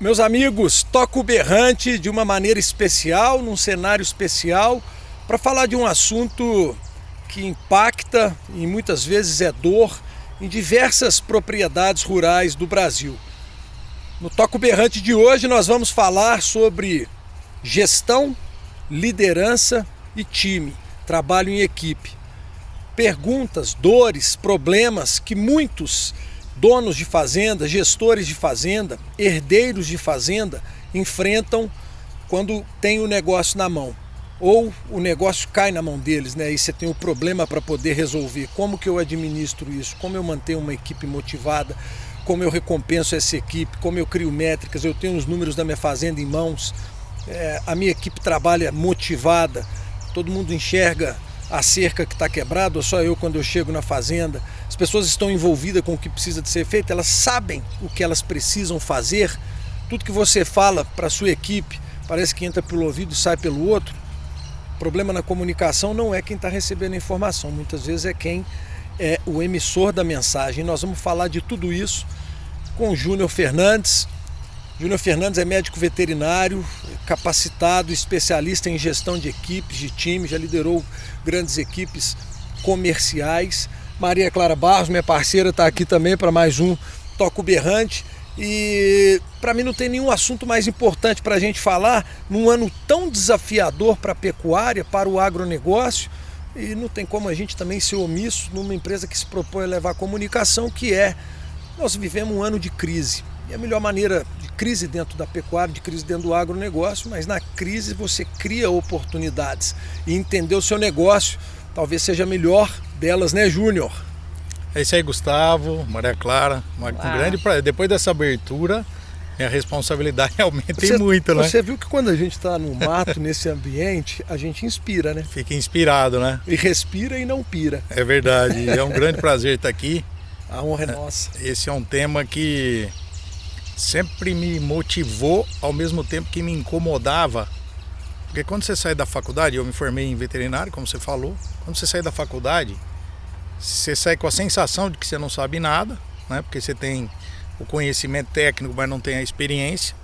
Meus amigos, toco o berrante de uma maneira especial, num cenário especial, para falar de um assunto que impacta e muitas vezes é dor em diversas propriedades rurais do Brasil. No Toco Berrante de hoje nós vamos falar sobre gestão, liderança e time, trabalho em equipe. Perguntas, dores, problemas que muitos donos de fazenda, gestores de fazenda, herdeiros de fazenda enfrentam quando tem o negócio na mão. Ou o negócio cai na mão deles, né? E você tem um problema para poder resolver. Como que eu administro isso? Como eu mantenho uma equipe motivada? Como eu recompenso essa equipe? Como eu crio métricas? Eu tenho os números da minha fazenda em mãos. A minha equipe trabalha motivada. Todo mundo enxerga a cerca que está quebrada, ou só eu quando eu chego na fazenda. As pessoas estão envolvidas com o que precisa de ser feito, elas sabem o que elas precisam fazer. Tudo que você fala para a sua equipe parece que entra pelo ouvido e sai pelo outro. O problema na comunicação não é quem está recebendo a informação, muitas vezes é quem é o emissor da mensagem. Nós vamos falar de tudo isso com o Júnior Fernandes. Júnior Fernandes é médico veterinário, capacitado, especialista em gestão de equipes, de times, já liderou grandes equipes comerciais. Maria Clara Barros, minha parceira, está aqui também para mais um Toco Berrante. E para mim não tem nenhum assunto mais importante para a gente falar num ano tão desafiador para a pecuária, para o agronegócio. E não tem como a gente também ser omisso numa empresa que se propõe a levar a comunicação, que nós vivemos um ano de crise. E a melhor maneira de crise dentro da pecuária, de crise dentro do agronegócio, mas na crise você cria oportunidades. E entender o seu negócio talvez seja a melhor delas, né, Júnior? É isso aí, Gustavo, Maria Clara. Com grande prazer. Depois dessa abertura, minha responsabilidade aumenta muito, né? Você viu que quando a gente está no mato, nesse ambiente, a gente inspira, né? Fica inspirado, né? E respira e não pira. É verdade. É um grande prazer estar aqui. A honra é nossa. Esse é um tema que sempre me motivou, ao mesmo tempo que me incomodava. Porque quando você sai da faculdade, eu me formei em veterinário, como você falou, quando você sai da faculdade, você sai com a sensação de que você não sabe nada, né? Porque você tem o conhecimento técnico, mas não tem a experiência.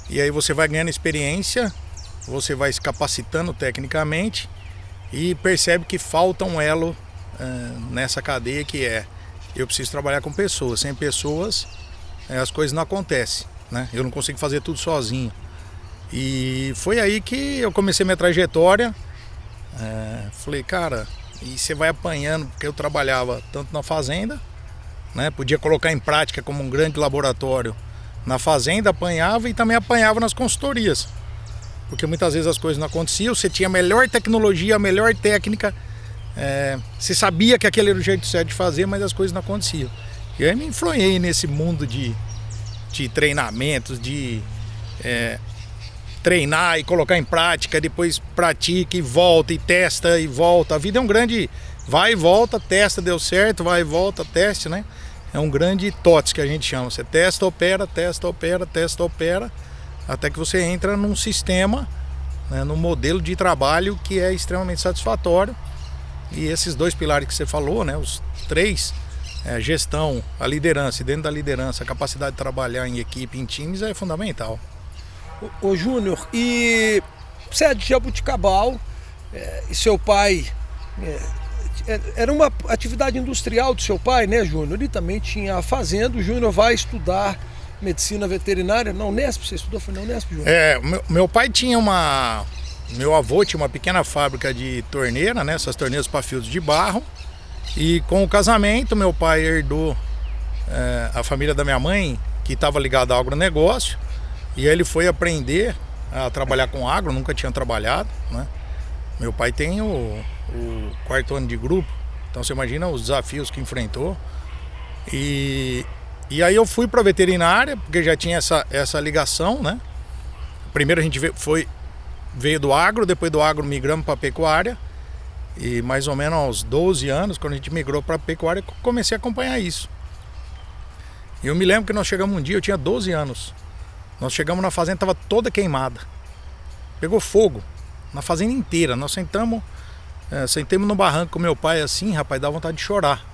E aí você vai ganhando experiência, você vai se capacitando tecnicamente e percebe que falta um elo nessa cadeia, que eu preciso trabalhar com pessoas. Sem pessoas as coisas não acontecem, né? Eu não consigo fazer tudo sozinho. E foi aí que eu comecei minha trajetória. Falei, cara, e você vai apanhando, porque eu trabalhava tanto na fazenda, né? Podia colocar em prática como um grande laboratório na fazenda, apanhava e também apanhava nas consultorias. Porque muitas vezes as coisas não aconteciam, você tinha a melhor tecnologia, a melhor técnica, você sabia que aquele era o jeito certo de fazer, mas as coisas não aconteciam. E aí me influenciei nesse mundo de treinamentos, de treinar e colocar em prática, depois pratica e volta, e testa e volta. A vida é um grande vai e volta, testa, deu certo, vai e volta, teste, né? É um grande TOTS que a gente chama. Você testa, opera, testa, opera, testa, opera, até que você entra num sistema, né, num modelo de trabalho que é extremamente satisfatório. E esses dois pilares que você falou, né, os três, a gestão, a liderança, e dentro da liderança a capacidade de trabalhar em equipe, em times, é fundamental. Ô Júnior, e você é de Jabuticabal, e seu pai, era uma atividade industrial do seu pai, né, Júnior? Ele também tinha a fazenda. O Júnior vai estudar medicina veterinária na Unesp. Você estudou, foi na Unesp, Júnior? Meu pai tinha meu avô tinha uma pequena fábrica de torneira, né, essas torneiras para filtros de barro. E com o casamento, meu pai herdou a família da minha mãe, que estava ligada ao agronegócio. E aí ele foi aprender a trabalhar com agro, nunca tinha trabalhado, né? Meu pai tem o 4º ano de grupo, então você imagina os desafios que enfrentou. E aí eu fui para a veterinária, porque já tinha essa ligação, né? Primeiro a gente veio do agro, depois do agro migramos para a pecuária. E mais ou menos aos 12 anos, quando a gente migrou para a pecuária, comecei a acompanhar isso. E eu me lembro que nós chegamos um dia, eu tinha 12 anos. Nós chegamos na fazenda, estava toda queimada. Pegou fogo na fazenda inteira. Nós sentamos no barranco com meu pai assim, rapaz, dá vontade de chorar.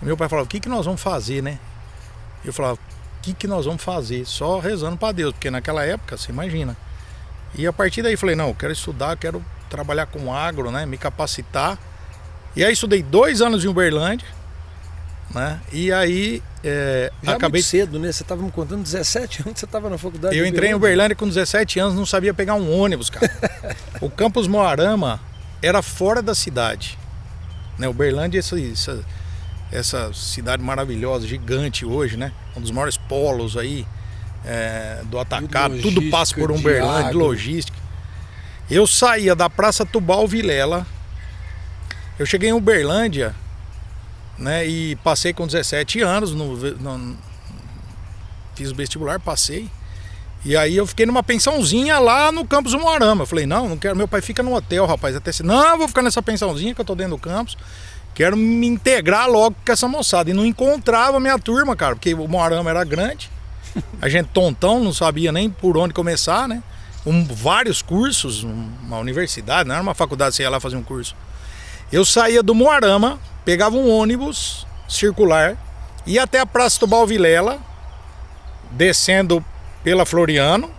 E meu pai falava, o que nós vamos fazer, né? Eu falava, que nós vamos fazer? Só rezando para Deus, porque naquela época, você imagina. E a partir daí falei, não, eu quero estudar, quero trabalhar com agro, né? Me capacitar. E aí estudei 2 anos em Uberlândia, né? E aí Já acabei... muito cedo, né? Você estava me contando 17 anos, você estava na faculdade. Eu entrei em Uberlândia com 17 anos, não sabia pegar um ônibus, cara. O Campus Moarama era fora da cidade, né? Uberlândia, essa cidade maravilhosa, gigante hoje, né? Um dos maiores polos aí do atacado, tudo passa por Uberlândia, logística. Eu saía da Praça Tubal Vilela, eu cheguei em Uberlândia, né? E passei com 17 anos, fiz o vestibular, passei. E aí eu fiquei numa pensãozinha lá no campus do Moarama. Eu falei, não quero, meu pai fica no hotel, rapaz. Até se não, eu vou ficar nessa pensãozinha que eu tô dentro do campus. Quero me integrar logo com essa moçada. E não encontrava minha turma, cara, porque o Moarama era grande. A gente tontão, não sabia nem por onde começar, né? Vários cursos, uma universidade, não era uma faculdade, você ia lá fazer um curso. Eu saía do Moarama, pegava um ônibus circular, ia até a Praça Tubal Vilela, descendo pela Floriano,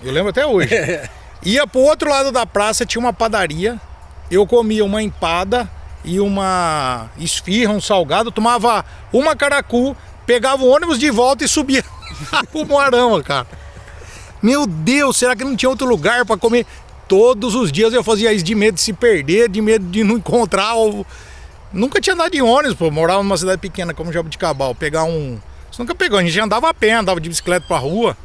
eu lembro até hoje. Ia pro outro lado da praça, tinha uma padaria, eu comia uma empada e uma esfirra, um salgado, tomava uma caracu, pegava o ônibus de volta e subia pro Moarama, cara. Meu Deus, será que não tinha outro lugar para comer? Todos os dias eu fazia isso de medo de se perder, de medo de não encontrar. Nunca tinha andado de ônibus, pô. Morava numa cidade pequena como Jaboticabal. Pegar um... Você nunca pegou, a gente andava a pé, andava de bicicleta pra rua.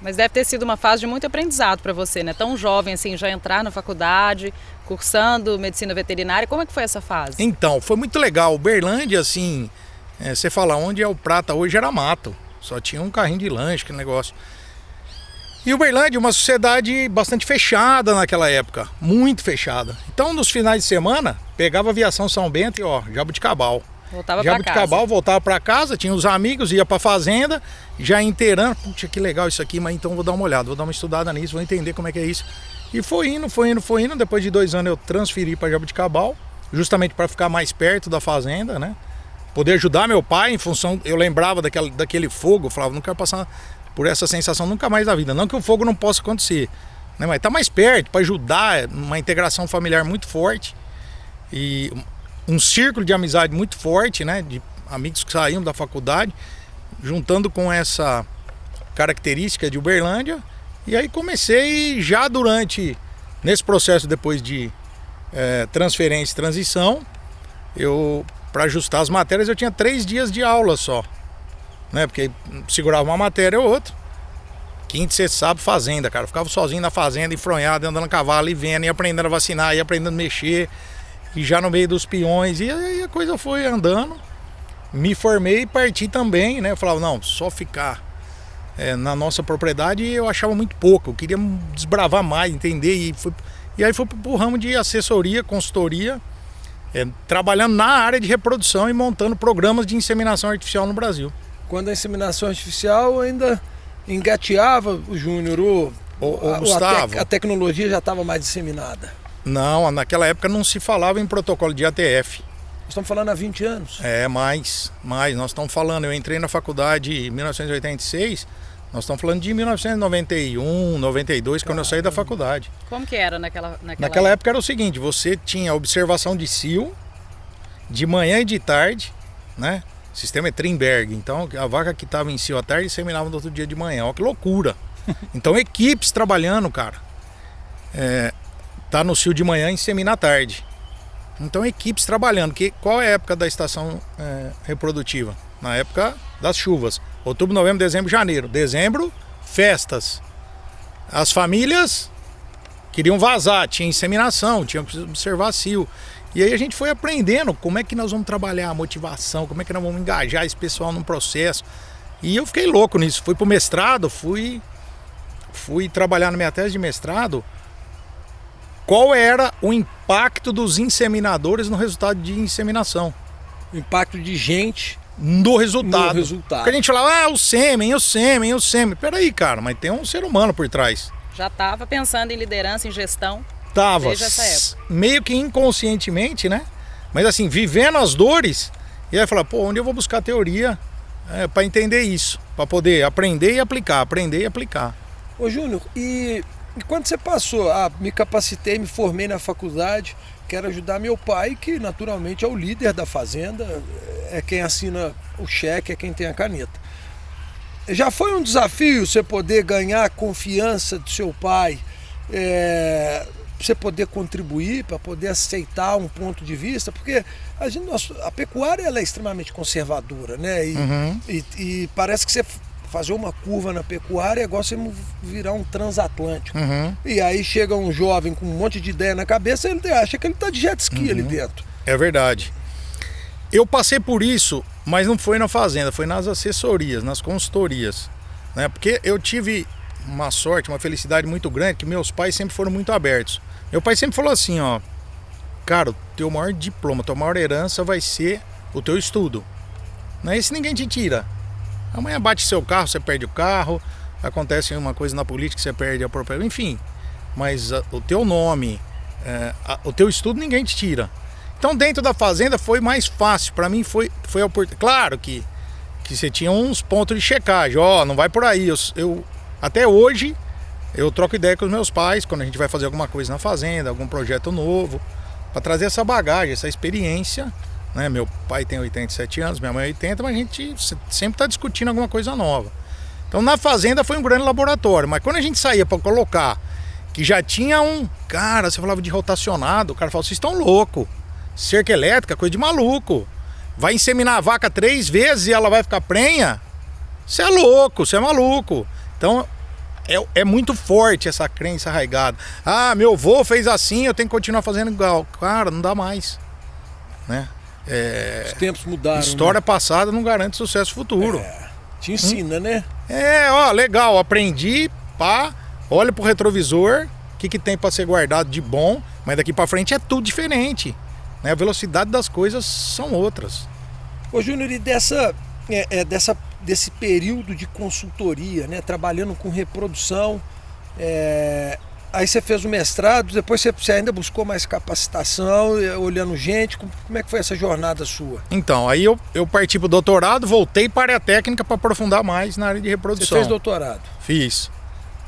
Mas deve ter sido uma fase de muito aprendizado para você, né? Tão jovem assim, já entrar na faculdade, cursando medicina veterinária. Como é que foi essa fase? Então, foi muito legal. Uberlândia, assim, você fala, onde é o Prata hoje era mato. Só tinha um carrinho de lanche, aquele negócio. E Uberlândia, uma sociedade bastante fechada naquela época, muito fechada. Então, nos finais de semana, pegava a aviação São Bento e Jaboticabal. Voltava para casa. Jaboticabal, voltava para casa, tinha os amigos, ia para fazenda, já inteirando. Puxa, que legal isso aqui, mas então vou dar uma olhada, vou dar uma estudada nisso, vou entender como é que é isso. E foi indo. Depois de 2 anos eu transferi para Jaboticabal, justamente para ficar mais perto da fazenda, né? Poder ajudar meu pai em função... Eu lembrava daquele fogo, eu falava, não quero passar por essa sensação nunca mais na vida. Não que o fogo não possa acontecer, né? Mas tá mais perto, para ajudar, uma integração familiar muito forte. E um círculo de amizade muito forte, né? De amigos que saíam da faculdade, juntando com essa característica de Uberlândia. E aí comecei já nesse processo depois de transferência e transição, para ajustar as matérias, eu tinha 3 dias de aula só, né? Porque segurava uma matéria ou outra. Quinta, sexta, sábado, fazenda, cara. Eu ficava sozinho na fazenda, enfronhado, andando a cavalo e vendo, e aprendendo a vacinar, e aprendendo a mexer, e já no meio dos peões. E aí a coisa foi andando. Me formei e parti também, né? Eu falava, não, só ficar na nossa propriedade eu achava muito pouco. Eu queria desbravar mais, entender. E aí fui pro ramo de assessoria, consultoria, trabalhando na área de reprodução e montando programas de inseminação artificial no Brasil. Quando a inseminação artificial ainda engateava, o Júnior, Gustavo, a tecnologia já estava mais disseminada. Não, naquela época não se falava em protocolo de ATF. Nós estamos falando há 20 anos. Mais. Nós estamos falando, eu entrei na faculdade em 1986, nós estamos falando de 1991, 92, quando eu saí da faculdade. Como que era naquela época era o seguinte, você tinha observação de cio, de manhã e de tarde, né? O sistema é Trimberg, então a vaca que estava em cio à tarde inseminava no outro dia de manhã. Olha que loucura. Então equipes trabalhando, cara. Tá no cio de manhã e insemina à tarde. Então equipes trabalhando. Qual é a época da estação reprodutiva? Na época das chuvas. Outubro, novembro, dezembro, janeiro. Dezembro, festas. As famílias queriam vazar, tinha inseminação, tinha que observar cio. E aí a gente foi aprendendo como é que nós vamos trabalhar a motivação, como é que nós vamos engajar esse pessoal num processo. E eu fiquei louco nisso. Fui pro mestrado, fui trabalhar na minha tese de mestrado. Qual era o impacto dos inseminadores no resultado de inseminação? O impacto de gente no resultado. Porque a gente falava, o sêmen. Peraí, cara, mas tem um ser humano por trás. Já estava pensando em liderança, em gestão. Tava, desde essa época. Meio que inconscientemente, né? Mas assim, vivendo as dores, e aí falar, onde eu vou buscar teoria para entender isso, para poder aprender e aplicar, aprender e aplicar. Ô Júnior, e quando você passou, me capacitei, me formei na faculdade, quero ajudar meu pai, que naturalmente é o líder da fazenda, é quem assina o cheque, é quem tem a caneta. Já foi um desafio você poder ganhar a confiança do seu pai, você poder contribuir, para poder aceitar um ponto de vista, porque a pecuária ela é extremamente conservadora, né? E parece que você fazer uma curva na pecuária é igual você virar um transatlântico. E aí chega um jovem com um monte de ideia na cabeça, ele acha que ele está de jet ski ali dentro. É verdade. Eu passei por isso, mas não foi na fazenda, foi nas assessorias, nas consultorias, né? Porque eu tive uma sorte, uma felicidade muito grande, que meus pais sempre foram muito abertos. Meu pai sempre falou assim, ó, cara, o teu maior diploma, tua maior herança vai ser o teu estudo. Não é isso, ninguém te tira. Amanhã bate seu carro, você perde o carro, acontece uma coisa na política, você perde a própria... Enfim, mas o teu nome, o teu estudo ninguém te tira. Então dentro da fazenda foi mais fácil, para mim foi a oportunidade. Claro que você tinha uns pontos de checagem, não vai por aí. Até hoje eu troco ideia com os meus pais quando a gente vai fazer alguma coisa na fazenda, algum projeto novo, para trazer essa bagagem, essa experiência, né? Meu pai tem 87 anos, minha mãe 80, mas a gente sempre está discutindo alguma coisa nova. Então na fazenda foi um grande laboratório, mas quando a gente saía para colocar, que já tinha cara, você falava de rotacionado, o cara falava, vocês estão loucos, cerca elétrica, coisa de maluco, vai inseminar a vaca 3 vezes e ela vai ficar prenha? Você é louco, você é maluco. Então é muito forte essa crença arraigada. Meu avô fez assim, eu tenho que continuar fazendo igual. Cara, não dá mais, né? Os tempos mudaram. História, né? Passada não garante sucesso futuro. Te ensina, né? Legal, aprendi, olha pro retrovisor, o que tem para ser guardado de bom, mas daqui para frente é tudo diferente, né? A velocidade das coisas são outras. Ô Júnior, e desse período de consultoria, né, trabalhando com reprodução, aí você fez o mestrado, depois você ainda buscou mais capacitação, olhando gente, como é que foi essa jornada sua? Então, aí eu parti para o doutorado, voltei para a área técnica para aprofundar mais na área de reprodução. Você fez doutorado? Fiz.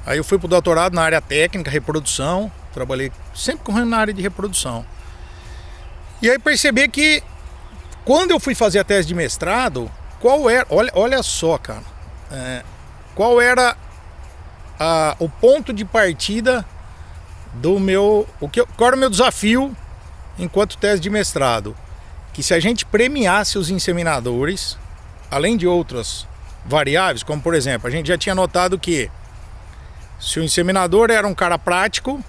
Aí eu fui para o doutorado na área técnica, reprodução, trabalhei sempre correndo na área de reprodução. E aí percebi que quando eu fui fazer a tese de mestrado, olha só, cara, qual era o ponto de partida qual era o meu desafio enquanto tese de mestrado? Que se a gente premiasse os inseminadores, além de outras variáveis, como por exemplo, a gente já tinha notado que se o inseminador era um cara prático,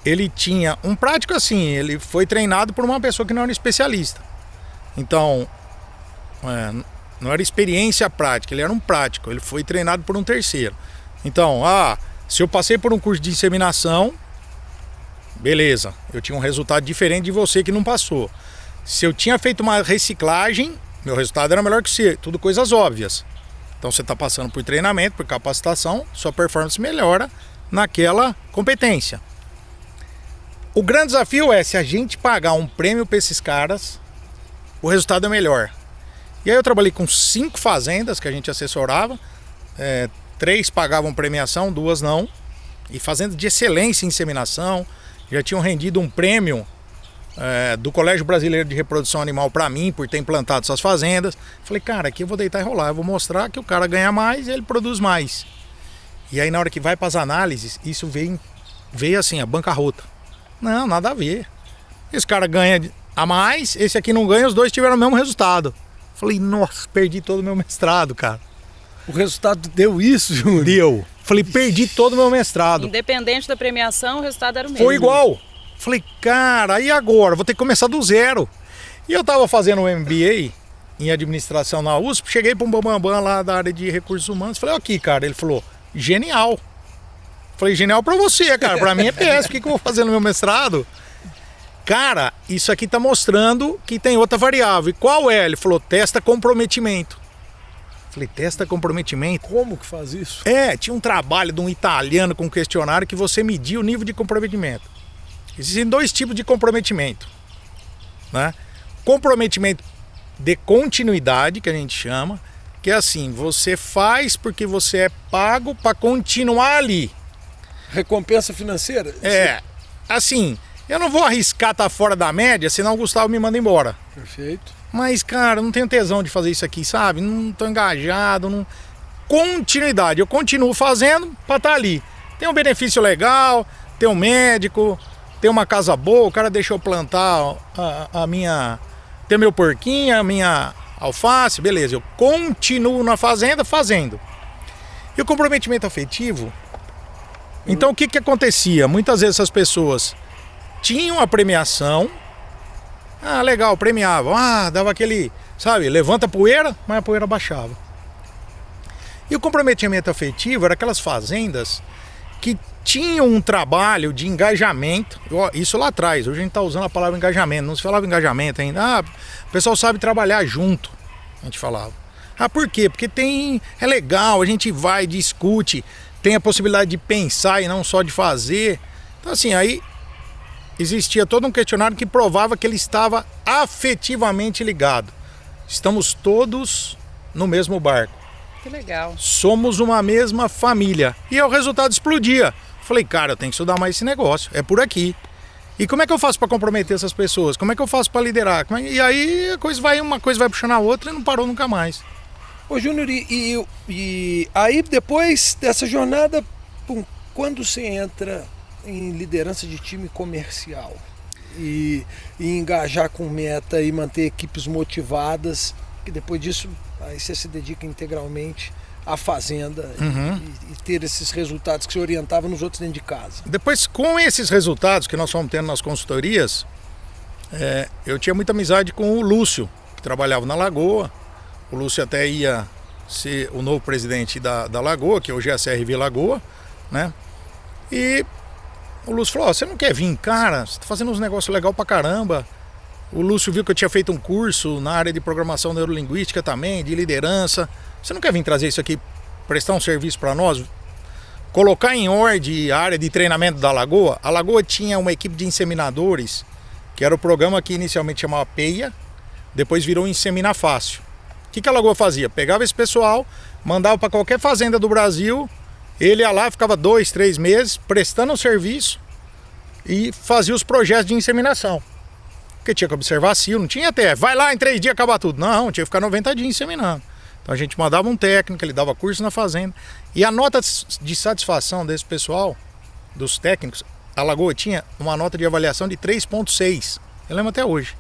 ele tinha um prático assim, ele foi treinado por uma pessoa que não era especialista. Então, não era experiência prática, ele era um prático, ele foi treinado por um terceiro. Então, se eu passei por um curso de inseminação, beleza, eu tinha um resultado diferente de você que não passou. Se eu tinha feito uma reciclagem, meu resultado era melhor que você, tudo coisas óbvias. Então você está passando por treinamento, por capacitação, sua performance melhora naquela competência. O grande desafio é, se a gente pagar um prêmio para esses caras, o resultado é melhor. E aí eu trabalhei com 5 fazendas que a gente assessorava, 3 pagavam premiação, 2 não, e fazendas de excelência em inseminação, já tinham rendido um prêmio do Colégio Brasileiro de Reprodução Animal para mim, por ter implantado essas fazendas. Falei, cara, aqui eu vou deitar e rolar, eu vou mostrar que o cara ganha mais e ele produz mais. E aí na hora que vai para as análises, isso veio assim, a bancarrota. Não, nada a ver. Esse cara ganha a mais, esse aqui não ganha, os dois tiveram o mesmo resultado. Falei, nossa, perdi todo o meu mestrado, cara. O resultado deu isso, Júnior? Deu. Falei, perdi todo o meu mestrado. Independente da premiação, o resultado era o mesmo. Foi igual. Falei, cara, e agora? Vou ter que começar do zero. E eu tava fazendo um MBA em administração na USP, cheguei para um bambambam lá da área de recursos humanos, falei, aqui, cara, ele falou, genial. Falei, genial para você, cara, para mim é péssimo, o que eu vou fazer no meu mestrado? Cara, isso aqui tá mostrando que tem outra variável. E qual é? Ele falou, testa comprometimento. Falei, testa comprometimento? Como que faz isso? Tinha um trabalho de um italiano com um questionário que você media o nível de comprometimento. Existem 2 tipos de comprometimento, né? Comprometimento de continuidade, que a gente chama, que é assim, você faz porque você é pago para continuar ali. Recompensa financeira? É, assim, eu não vou arriscar estar fora da média, senão o Gustavo me manda embora. Perfeito. Mas, cara, não tenho tesão de fazer isso aqui, sabe? Não tô engajado, não... Continuidade, eu continuo fazendo para estar ali. Tem um benefício legal, tem um médico, tem uma casa boa, o cara deixou plantar a minha... Tem meu porquinho, a minha alface, beleza. Eu continuo na fazenda fazendo. E o comprometimento afetivo... Então o que que acontecia? Muitas vezes essas pessoas tinham a premiação, legal, premiavam, dava aquele, sabe, levanta a poeira, mas a poeira baixava. E o comprometimento afetivo era aquelas fazendas que tinham um trabalho de engajamento, isso lá atrás, hoje a gente está usando a palavra engajamento, não se falava engajamento ainda, o pessoal sabe trabalhar junto, a gente falava. Por quê? Porque é legal, a gente vai, discute, tem a possibilidade de pensar e não só de fazer. Então assim, aí existia todo um questionário que provava que ele estava afetivamente ligado. Estamos todos no mesmo barco. Que legal. Somos uma mesma família. E aí o resultado explodia. Falei, cara, eu tenho que estudar mais esse negócio, é por aqui. E como é que eu faço para comprometer essas pessoas? Como é que eu faço para liderar? E aí uma coisa vai puxando a outra e não parou nunca mais. Ô Júnior, e aí depois dessa jornada, quando você entra em liderança de time comercial e engajar com meta e manter equipes motivadas, que depois disso aí você se dedica integralmente à fazenda e ter esses resultados que você orientava nos outros dentro de casa. Depois, com esses resultados que nós fomos tendo nas consultorias, eu tinha muita amizade com o Lúcio, que trabalhava na Lagoa. O Lúcio até ia ser o novo presidente da Lagoa, que hoje é a CRV Lagoa, né? E o Lúcio falou, você não quer vir, cara? Você tá fazendo uns negócios legais pra caramba. O Lúcio viu que eu tinha feito um curso na área de programação neurolinguística também, de liderança. Você não quer vir trazer isso aqui, prestar um serviço para nós? Colocar em ordem a área de treinamento da Lagoa. A Lagoa tinha uma equipe de inseminadores, que era o programa que inicialmente chamava PEIA, depois virou Inseminar Fácil. O que a Lagoa fazia? Pegava esse pessoal, mandava para qualquer fazenda do Brasil, ele ia lá, ficava 2, 3 meses prestando o serviço e fazia os projetos de inseminação. Porque tinha que observar cio, não tinha até, vai lá em 3 dias acabar tudo. Não, tinha que ficar 90 dias inseminando. Então a gente mandava um técnico, ele dava curso na fazenda. E a nota de satisfação desse pessoal, dos técnicos, a Lagoa tinha uma nota de avaliação de 3,6. Eu lembro até hoje.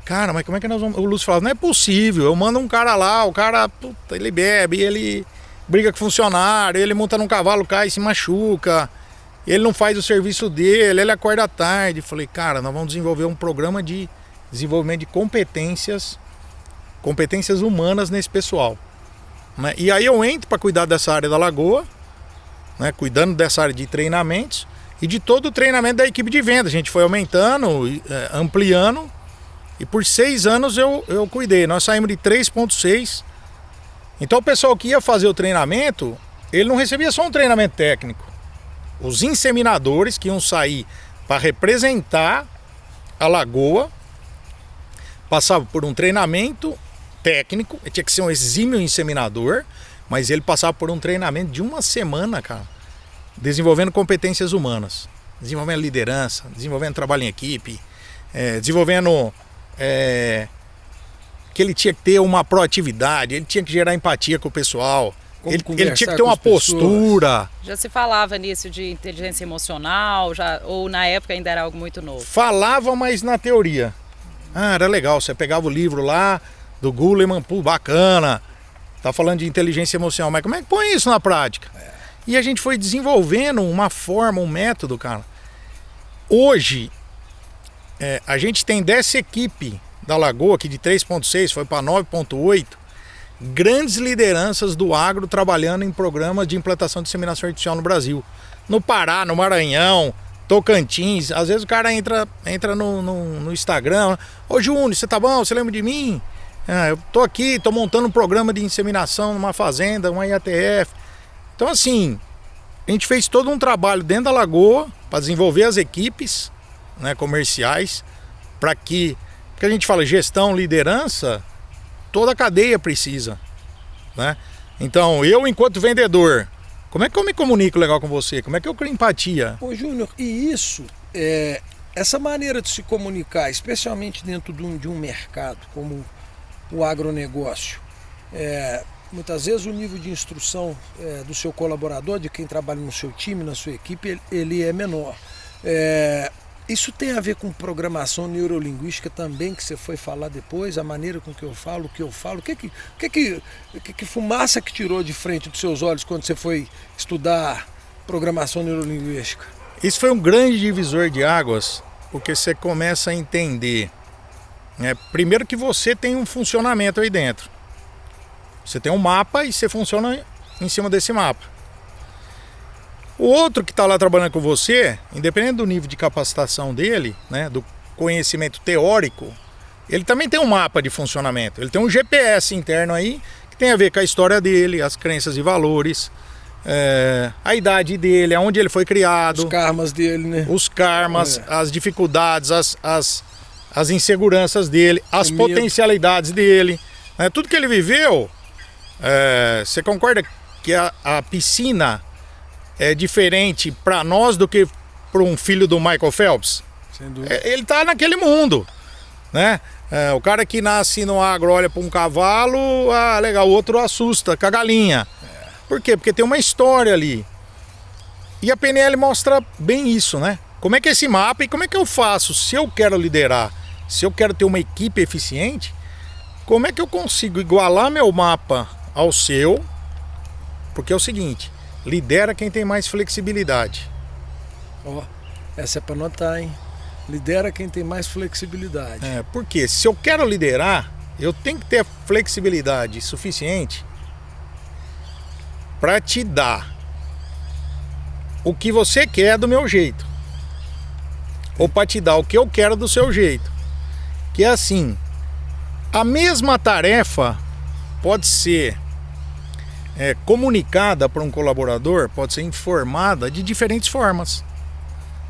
Cara, mas como é que nós vamos... O Lúcio falava, não é possível, eu mando um cara lá, o cara, puta, ele bebe, ele briga com funcionário, ele monta num cavalo, cai e se machuca, ele não faz o serviço dele, ele acorda à tarde. Falei, cara, nós vamos desenvolver um programa de desenvolvimento de competências humanas nesse pessoal. Né? E aí eu entro para cuidar dessa área da Lagoa, né? Cuidando dessa área de treinamentos e de todo o treinamento da equipe de venda. A gente foi aumentando, ampliando. E por 6 anos eu cuidei. Nós saímos de 3,6. Então o pessoal que ia fazer o treinamento, ele não recebia só um treinamento técnico. Os inseminadores que iam sair para representar a Lagoa passavam por um treinamento técnico. Ele tinha que ser um exímio inseminador, mas ele passava por um treinamento de 1 semana, cara, desenvolvendo competências humanas, desenvolvendo liderança, desenvolvendo trabalho em equipe, desenvolvendo... que ele tinha que ter uma proatividade, ele tinha que gerar empatia com o pessoal, ele tinha que ter uma postura. Já se falava nisso de inteligência emocional, ou na época ainda era algo muito novo? Falava, mas na teoria. Era legal, você pegava o livro lá do Goleman, pô, bacana, tá falando de inteligência emocional, mas como é que põe isso na prática? E a gente foi desenvolvendo uma forma, um método, cara. Hoje, a gente tem dessa equipe da Lagoa, que de 3,6 foi para 9,8, grandes lideranças do agro trabalhando em programas de implantação de inseminação artificial no Brasil. No Pará, no Maranhão, Tocantins. Às vezes o cara entra no Instagram, ô Júnior, você tá bom? Você lembra de mim? Eu tô aqui, tô montando um programa de inseminação numa fazenda, uma IATF. Então assim, a gente fez todo um trabalho dentro da Lagoa para desenvolver as equipes, né, comerciais, para que Porque a gente fala gestão, liderança, toda a cadeia precisa, né? Então, eu enquanto vendedor, como é que eu me comunico legal com você? Como é que eu crio empatia? Ô Júnior, e isso, essa maneira de se comunicar, especialmente dentro de um mercado como o agronegócio, muitas vezes o nível de instrução do seu colaborador, de quem trabalha no seu time, na sua equipe, ele é menor. Isso tem a ver com programação neurolinguística também, que você foi falar depois, a maneira com que eu falo, o que eu falo. Que fumaça que tirou de frente dos seus olhos quando você foi estudar programação neurolinguística? Isso foi um grande divisor de águas, porque você começa a entender, primeiro que você tem um funcionamento aí dentro. Você tem um mapa e você funciona em cima desse mapa. O outro que está lá trabalhando com você, independente do nível de capacitação dele, né, do conhecimento teórico, ele também tem um mapa de funcionamento. Ele tem um GPS interno aí que tem a ver com a história dele, as crenças e valores, a idade dele, aonde ele foi criado. Os karmas dele, né? Os karmas, as dificuldades, as inseguranças dele, as potencialidades dele. Né? Tudo que ele viveu, você concorda que a piscina é diferente para nós do que para um filho do Michael Phelps? Sem dúvida. Ele tá naquele mundo, né? O cara que nasce no agro olha para um cavalo, legal, o outro assusta com a galinha. Por quê? Porque tem uma história ali. E a PNL mostra bem isso, né? Como é que é esse mapa e como é que eu faço? Se eu quero liderar, se eu quero ter uma equipe eficiente, como é que eu consigo igualar meu mapa ao seu? Porque é o seguinte, lidera quem tem mais flexibilidade. Essa é para anotar, hein? Lidera quem tem mais flexibilidade. Porque se eu quero liderar, eu tenho que ter flexibilidade suficiente para te dar o que você quer do meu jeito. Ou para te dar o que eu quero do seu jeito. Que é assim, a mesma tarefa pode ser comunicada para um colaborador, pode ser informada de diferentes formas.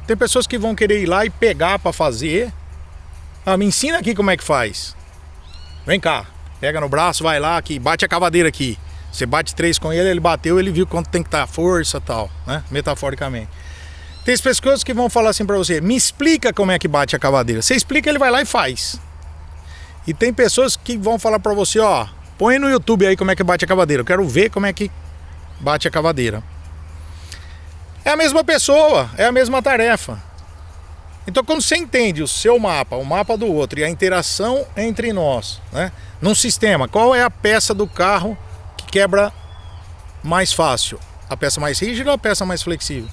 Tem pessoas que vão querer ir lá e pegar para fazer. Me ensina aqui como é que faz. Vem cá, pega no braço, vai lá, aqui, bate a cavadeira aqui. Você bate 3 com ele, ele bateu, ele viu quanto tem que estar a força e tal, né? Metaforicamente. Tem pessoas que vão falar assim para você, me explica como é que bate a cavadeira. Você explica, ele vai lá e faz. E tem pessoas que vão falar para você, põe no YouTube aí como é que bate a cavadeira. Eu quero ver como é que bate a cavadeira. É a mesma pessoa, é a mesma tarefa. Então quando você entende o seu mapa, o mapa do outro e a interação entre nós, né, num sistema, qual é a peça do carro que quebra mais fácil? A peça mais rígida ou a peça mais flexível?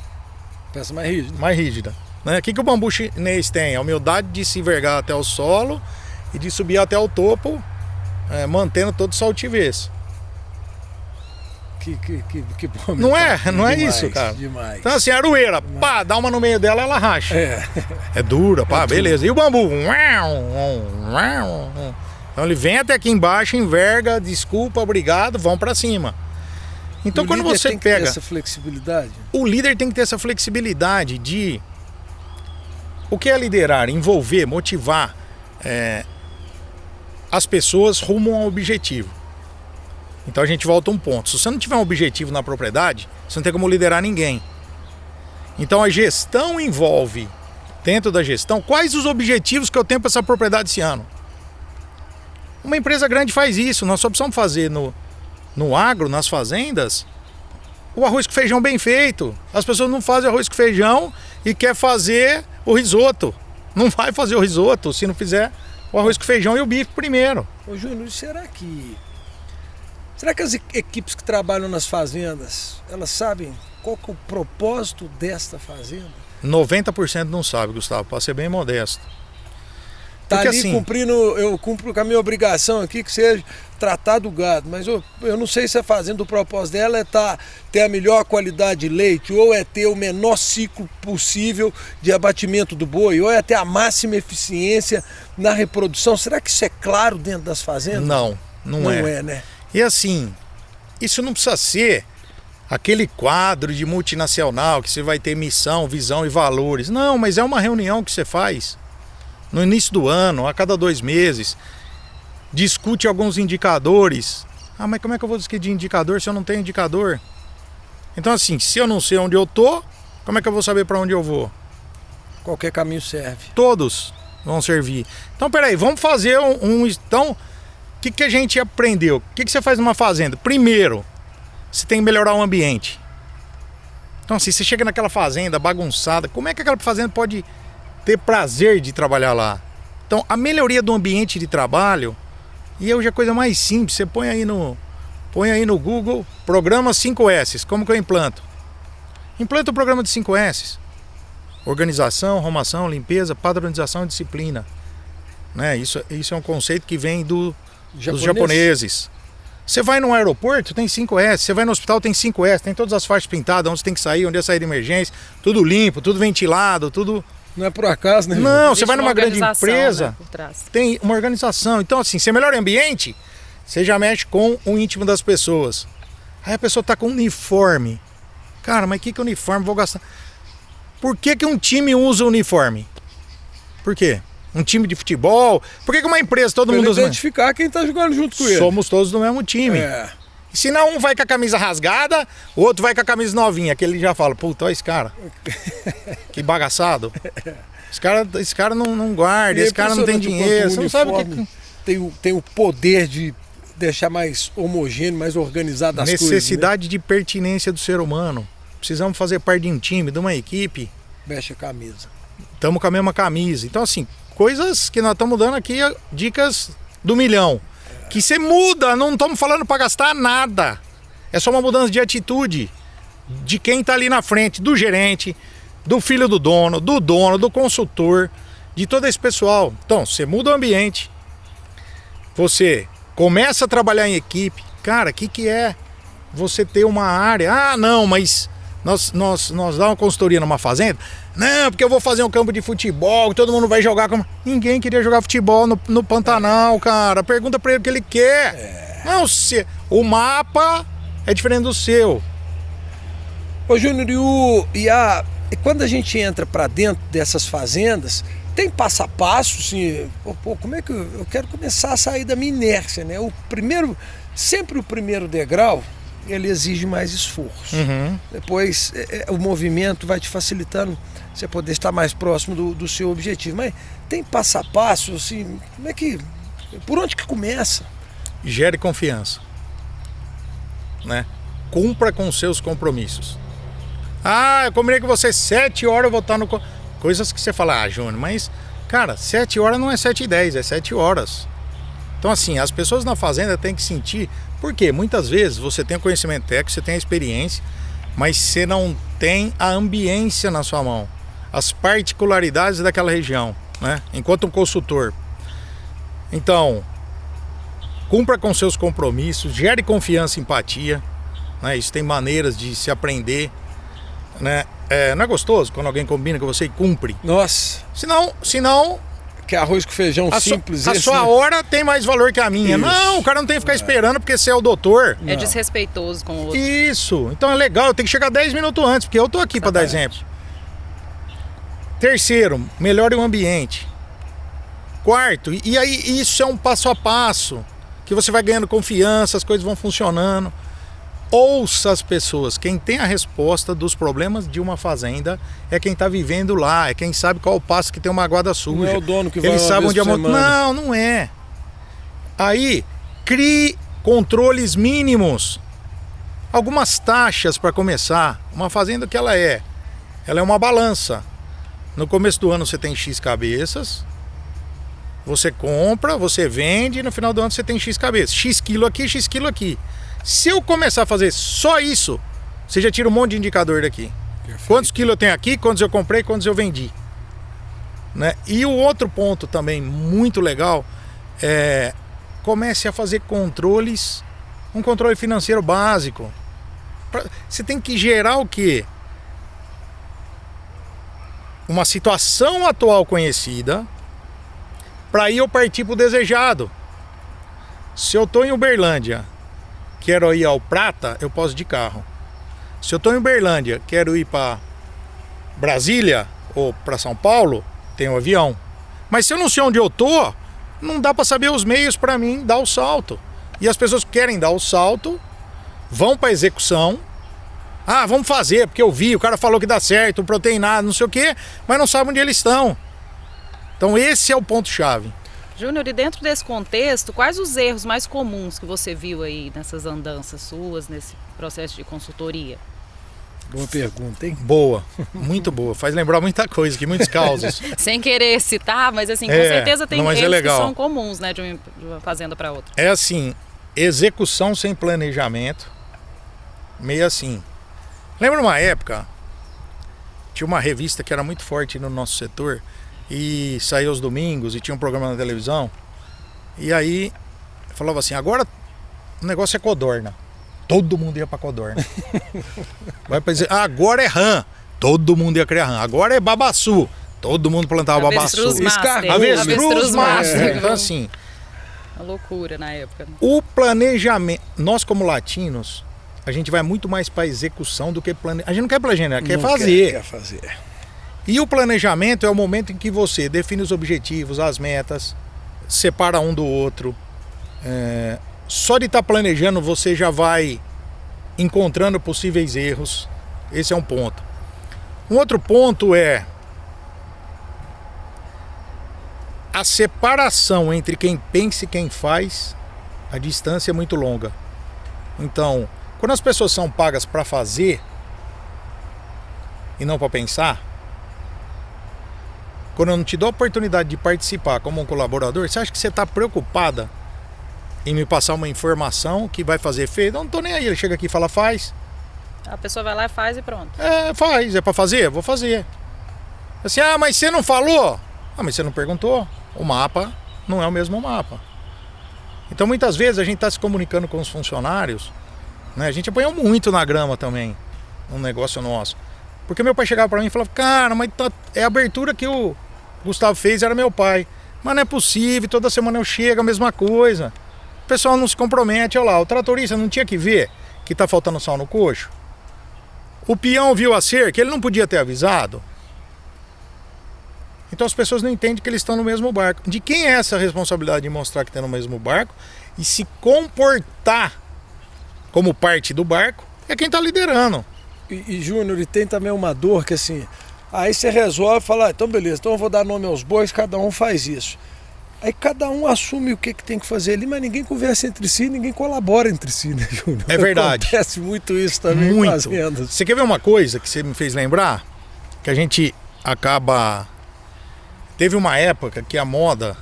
Peça mais rígida. Mais rígida. Né? O que o bambu chinês tem? A humildade de se envergar até o solo e de subir até o topo, mantendo todo o altivez. Que bom. Não é demais, isso, cara. Demais. Então assim, a aroeira, pá, dá uma no meio dela, ela racha. É dura, pá, beleza. E o bambu? Então ele vem até aqui embaixo, enverga, desculpa, obrigado, vão pra cima. Então quando você tem que pega ter essa flexibilidade. O líder tem que ter essa flexibilidade de o que é liderar, envolver, motivar as pessoas rumo a um objetivo. Então a gente volta a um ponto. Se você não tiver um objetivo na propriedade, você não tem como liderar ninguém. Então a gestão envolve, dentro da gestão, quais os objetivos que eu tenho para essa propriedade esse ano. Uma empresa grande faz isso. Nós só precisamos fazer no agro, nas fazendas, o arroz com feijão bem feito. As pessoas não fazem arroz com feijão e quer fazer o risoto. Não vai fazer o risoto se não fizer o arroz com feijão e o bife primeiro. Ô Júnior, será que as equipes que trabalham nas fazendas, elas sabem qual que é o propósito desta fazenda? 90% não sabe, Gustavo, para ser bem modesto. Tá porque, ali assim, eu cumpro com a minha obrigação aqui, que seja tratar do gado, mas eu não sei se a fazenda, o propósito dela é ter a melhor qualidade de leite, ou é ter o menor ciclo possível de abatimento do boi, ou é ter a máxima eficiência na reprodução. Será que isso é claro dentro das fazendas? Não é. Não é, né? E assim, isso não precisa ser aquele quadro de multinacional que você vai ter missão, visão e valores. Não, mas é uma reunião que você faz no início do ano, a cada 2 meses, discute alguns indicadores. Ah, mas como é que eu vou discutir indicador se eu não tenho indicador? Então assim, se eu não sei onde eu tô, como é que eu vou saber para onde eu vou? Qualquer caminho serve. Todos vão servir. Então peraí, vamos fazer então, o que a gente aprendeu? O que você faz numa fazenda? Primeiro, você tem que melhorar o ambiente. Então assim, você chega naquela fazenda bagunçada, como é que aquela fazenda pode ter prazer de trabalhar lá? Então a melhoria do ambiente de trabalho, e hoje é a coisa mais simples, você põe aí no Google, programa 5S, como que eu implanto? Implanta o programa de 5S. Organização, arrumação, limpeza, padronização e disciplina. Né? Isso é um conceito que vem dos japoneses. Você vai num aeroporto, tem 5S. Você vai no hospital, tem 5S. Tem todas as faixas pintadas, onde você tem que sair, onde é sair de emergência. Tudo limpo, tudo ventilado, tudo... Não é por acaso, né? Não, você vai numa grande empresa, né, por trás. Tem uma organização. Então assim, você melhora o ambiente, você já mexe com o íntimo das pessoas. Aí a pessoa tá com uniforme. Cara, mas que uniforme vou gastar? Por que um time usa uniforme? Por quê? Um time de futebol? Por que uma empresa, todo mundo usa? Identificar quem tá jogando junto com ele. Somos todos do mesmo time. E se não, um vai com a camisa rasgada, o outro vai com a camisa novinha, que ele já fala, puta, olha esse cara. Que bagaçado. Esse cara não guarda, esse cara não tem dinheiro. Você não sabe o que... Tem o poder de deixar mais homogêneo, mais organizado as coisas. Necessidade de pertinência do ser humano. Precisamos fazer parte de um time, de uma equipe. Veste a camisa. Estamos com a mesma camisa. Então assim, coisas que nós estamos dando aqui, dicas do milhão. Que você muda, não estamos falando para gastar nada. É só uma mudança de atitude de quem está ali na frente, do gerente, do filho do dono, do consultor, de todo esse pessoal. Então, você muda o ambiente, você começa a trabalhar em equipe. Cara, o que é você ter uma área? Ah, não, mas nós dá uma consultoria numa fazenda? Não, porque eu vou fazer um campo de futebol, todo mundo vai jogar como... Ninguém queria jogar futebol no Pantanal, cara. Pergunta pra ele o que ele quer. Não, o mapa é diferente do seu. Ô Júnior, e quando a gente entra pra dentro dessas fazendas, tem passo a passo, assim, como é que eu quero começar a sair da minha inércia, né? Sempre o primeiro degrau, ele exige mais esforço. Depois o movimento vai te facilitando você poder estar mais próximo do seu objetivo. Mas tem passo a passo, assim, por onde que começa? Gere confiança, né? Cumpra com seus compromissos. Ah, eu combinei com você 7 horas, eu vou estar no... Coisas que você fala, Júnior, mas, cara, 7 horas não é 7h10, é 7 horas. Então assim, as pessoas na fazenda têm que sentir... Porque muitas vezes você tem o conhecimento técnico, você tem a experiência, mas você não tem a ambiência na sua mão, as particularidades daquela região, né? Enquanto um consultor. Então, cumpra com seus compromissos, gere confiança e empatia, né? Isso tem maneiras de se aprender, né? Não é gostoso quando alguém combina com você e cumpre? Nossa. Senão que é arroz com feijão simples. A sua hora tem mais valor que a minha. Isso. Não, o cara não tem que ficar esperando porque você é o doutor. É desrespeitoso com o outro. Isso. Então é legal, eu tenho que chegar 10 minutos antes, porque eu tô aqui para dar exemplo. Terceiro, melhore o ambiente. Quarto, e aí isso é um passo a passo, que você vai ganhando confiança, as coisas vão funcionando. Ouça as pessoas. Quem tem a resposta dos problemas de uma fazenda é quem está vivendo lá, é quem sabe qual o passo que tem uma aguada suja. Não é o dono que vai Ele sabe onde não é. Aí, crie controles mínimos. Algumas taxas para começar. Uma fazenda que ela é uma balança. No começo do ano você tem X cabeças, você compra, você vende, e no final do ano você tem X cabeças. X quilo aqui, X quilo aqui. Se eu começar a fazer só isso, você já tira um monte de indicador daqui. Perfeito. Quantos quilos eu tenho aqui, quantos eu comprei, quantos eu vendi. Né? E o outro ponto também muito legal é comece a fazer controles, um controle financeiro básico. Você tem que gerar o quê? Uma situação atual conhecida para aí eu partir para o desejado. Se eu estou em Uberlândia, quero ir ao Prata, eu posso ir de carro. Se eu estou em Uberlândia, quero ir para Brasília ou para São Paulo, tem um avião. Mas se eu não sei onde eu tô, não dá para saber os meios para mim dar o salto. E as pessoas que querem dar o salto vão para execução. Ah, vamos fazer, porque eu vi, o cara falou que dá certo, proteinado, não sei o quê, mas não sabe onde eles estão. Então esse é o ponto-chave. Júnior, e dentro desse contexto, quais os erros mais comuns que você viu aí nessas andanças suas, nesse processo de consultoria? Boa pergunta, hein? Boa, muito boa. Faz lembrar muita coisa, que muitos causos. Sem querer citar, mas assim, com certeza tem erros que são comuns, né, de uma fazenda para outra. É assim, execução sem planejamento, meio assim. Lembra uma época, tinha uma revista que era muito forte no nosso setor, e saía aos domingos e tinha um programa na televisão, e aí falava assim, agora o negócio é codorna, todo mundo ia pra codorna. Vai pra dizer, agora é rã, todo mundo ia criar rã. Agora é babaçu, todo mundo plantava babaçu. Avestruz master. Então assim, uma loucura na época. O planejamento, nós como latinos, a gente vai muito mais para execução do que planejamento. A gente não quer planejar, quer fazer. Quer fazer. E o planejamento é o momento em que você define os objetivos, as metas, separa um do outro. Só de estar planejando você já vai encontrando possíveis erros. Esse é um ponto. Um outro ponto é a separação entre quem pensa e quem faz. A distância é muito longa. Então, quando as pessoas são pagas para fazer e não para pensar, quando eu não te dou a oportunidade de participar como um colaborador, você acha que você está preocupada em me passar uma informação que vai fazer efeito? Eu não estou nem aí, ele chega aqui e fala, faz. A pessoa vai lá e faz e pronto. Faz, é para fazer? Vou fazer. Assim, mas você não falou? Mas você não perguntou. O mapa não é o mesmo mapa. Então muitas vezes a gente está se comunicando com os funcionários, né? A gente apanhou muito na grama também, um negócio nosso. Porque meu pai chegava para mim e falava, cara, mas é a abertura que o Gustavo fez, era meu pai. Mas não é possível, toda semana eu chego, a mesma coisa. O pessoal não se compromete, olha lá, o tratorista não tinha que ver que tá faltando sal no coxo. O peão viu a cerca, ele não podia ter avisado. Então as pessoas não entendem que eles estão no mesmo barco. De quem é essa responsabilidade de mostrar que está no mesmo barco e se comportar como parte do barco? É quem está liderando. E Júnior, e tem também uma dor que assim, aí você resolve falar, então beleza, então eu vou dar nome aos bois, cada um faz isso. Aí cada um assume o que tem que fazer ali, mas ninguém conversa entre si, ninguém colabora entre si, né, Júnior? É verdade. Acontece muito isso também muito. Com as vendas. Você quer ver uma coisa que você me fez lembrar? Que a gente acaba... Teve uma época que a moda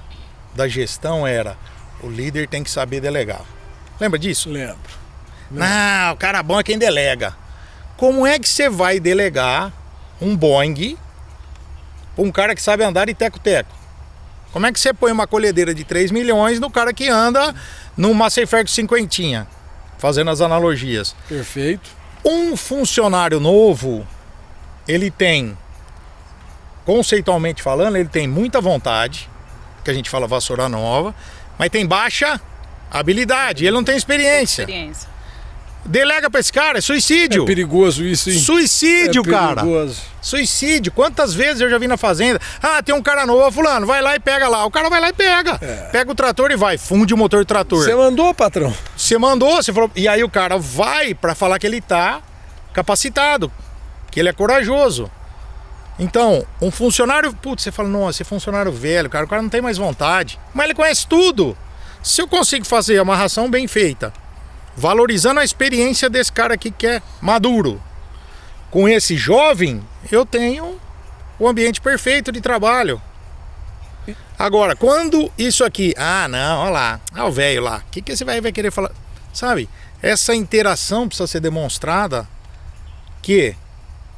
da gestão era o líder tem que saber delegar. Lembra disso? Lembro. Não, o cara bom é quem delega. Como é que você vai delegar um Boeing para um cara que sabe andar de teco-teco? Como é que você põe uma colhedeira de 3 milhões no cara que anda num Masseyferg 50? Fazendo as analogias. Perfeito. Um funcionário novo, ele tem, conceitualmente falando, ele tem muita vontade, que a gente fala vassoura nova, mas tem baixa habilidade, ele não tem experiência. Delega pra esse cara, é suicídio. É perigoso isso, hein? Suicídio, cara. Perigoso. Suicídio. Quantas vezes eu já vi na fazenda? Tem um cara novo, fulano, vai lá e pega lá. O cara vai lá e pega. Pega o trator e vai, funde o motor do trator. Você mandou, patrão? Você mandou, você falou. E aí o cara vai pra falar que ele tá capacitado, que ele é corajoso. Então, um funcionário, putz, você fala, nossa, esse funcionário velho, cara, o cara não tem mais vontade. Mas ele conhece tudo. Se eu consigo fazer a amarração bem feita, valorizando a experiência desse cara aqui que é maduro, com esse jovem, eu tenho o ambiente perfeito de trabalho. Agora, quando isso aqui, não, olha lá, o velho lá, o que esse velho vai querer falar? Sabe, essa interação precisa ser demonstrada que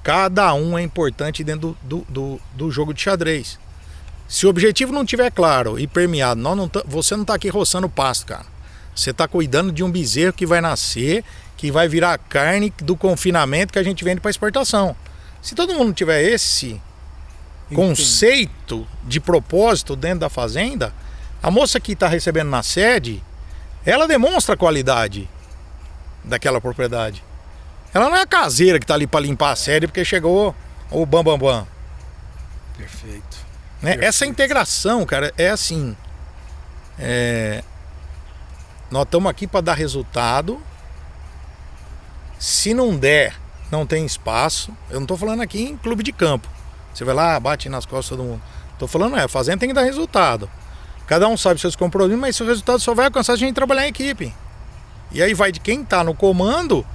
cada um é importante dentro do jogo de xadrez. Se o objetivo não estiver claro e permeado, você não está aqui roçando pasto, cara. Você está cuidando de um bezerro que vai nascer, que vai virar carne do confinamento que a gente vende para exportação. Se todo mundo tiver esse conceito de propósito dentro da fazenda, a moça que está recebendo na sede, ela demonstra a qualidade daquela propriedade. Ela não é a caseira que está ali para limpar a sede porque chegou o bambambam. Perfeito. Né? Essa integração, cara, é assim. Nós estamos aqui para dar resultado. Se não der, não tem espaço. Eu não estou falando aqui em clube de campo. Você vai lá, bate nas costas de todo mundo. Estou falando, a fazenda tem que dar resultado. Cada um sabe seus compromissos, mas o resultado só vai alcançar se a gente trabalhar em equipe. E aí vai de quem está no comando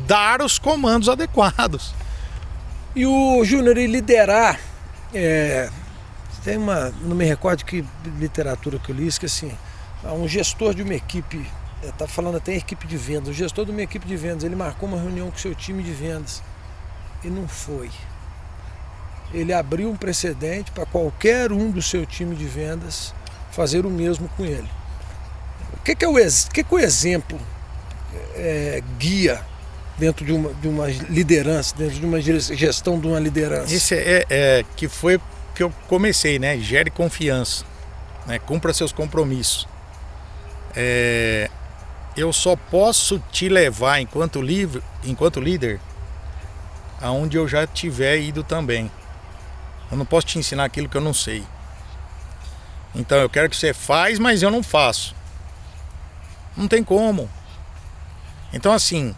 dar os comandos adequados. E o Júnior, e liderar, não me recordo que literatura que eu li, isso que assim, um gestor de uma equipe, está falando até em equipe de vendas, o gestor de uma equipe de vendas, ele marcou uma reunião com o seu time de vendas e não foi. Ele abriu um precedente para qualquer um do seu time de vendas fazer o mesmo com ele. O que é o exemplo guia dentro de uma liderança, dentro de uma gestão de uma liderança? Esse que foi que eu comecei, né? Gere confiança, né? Cumpra seus compromissos. Eu só posso te levar enquanto líder aonde eu já tiver ido também. Eu não posso te ensinar aquilo que eu não sei. Então eu quero que você faz, mas eu não faço. Não tem como. Então assim,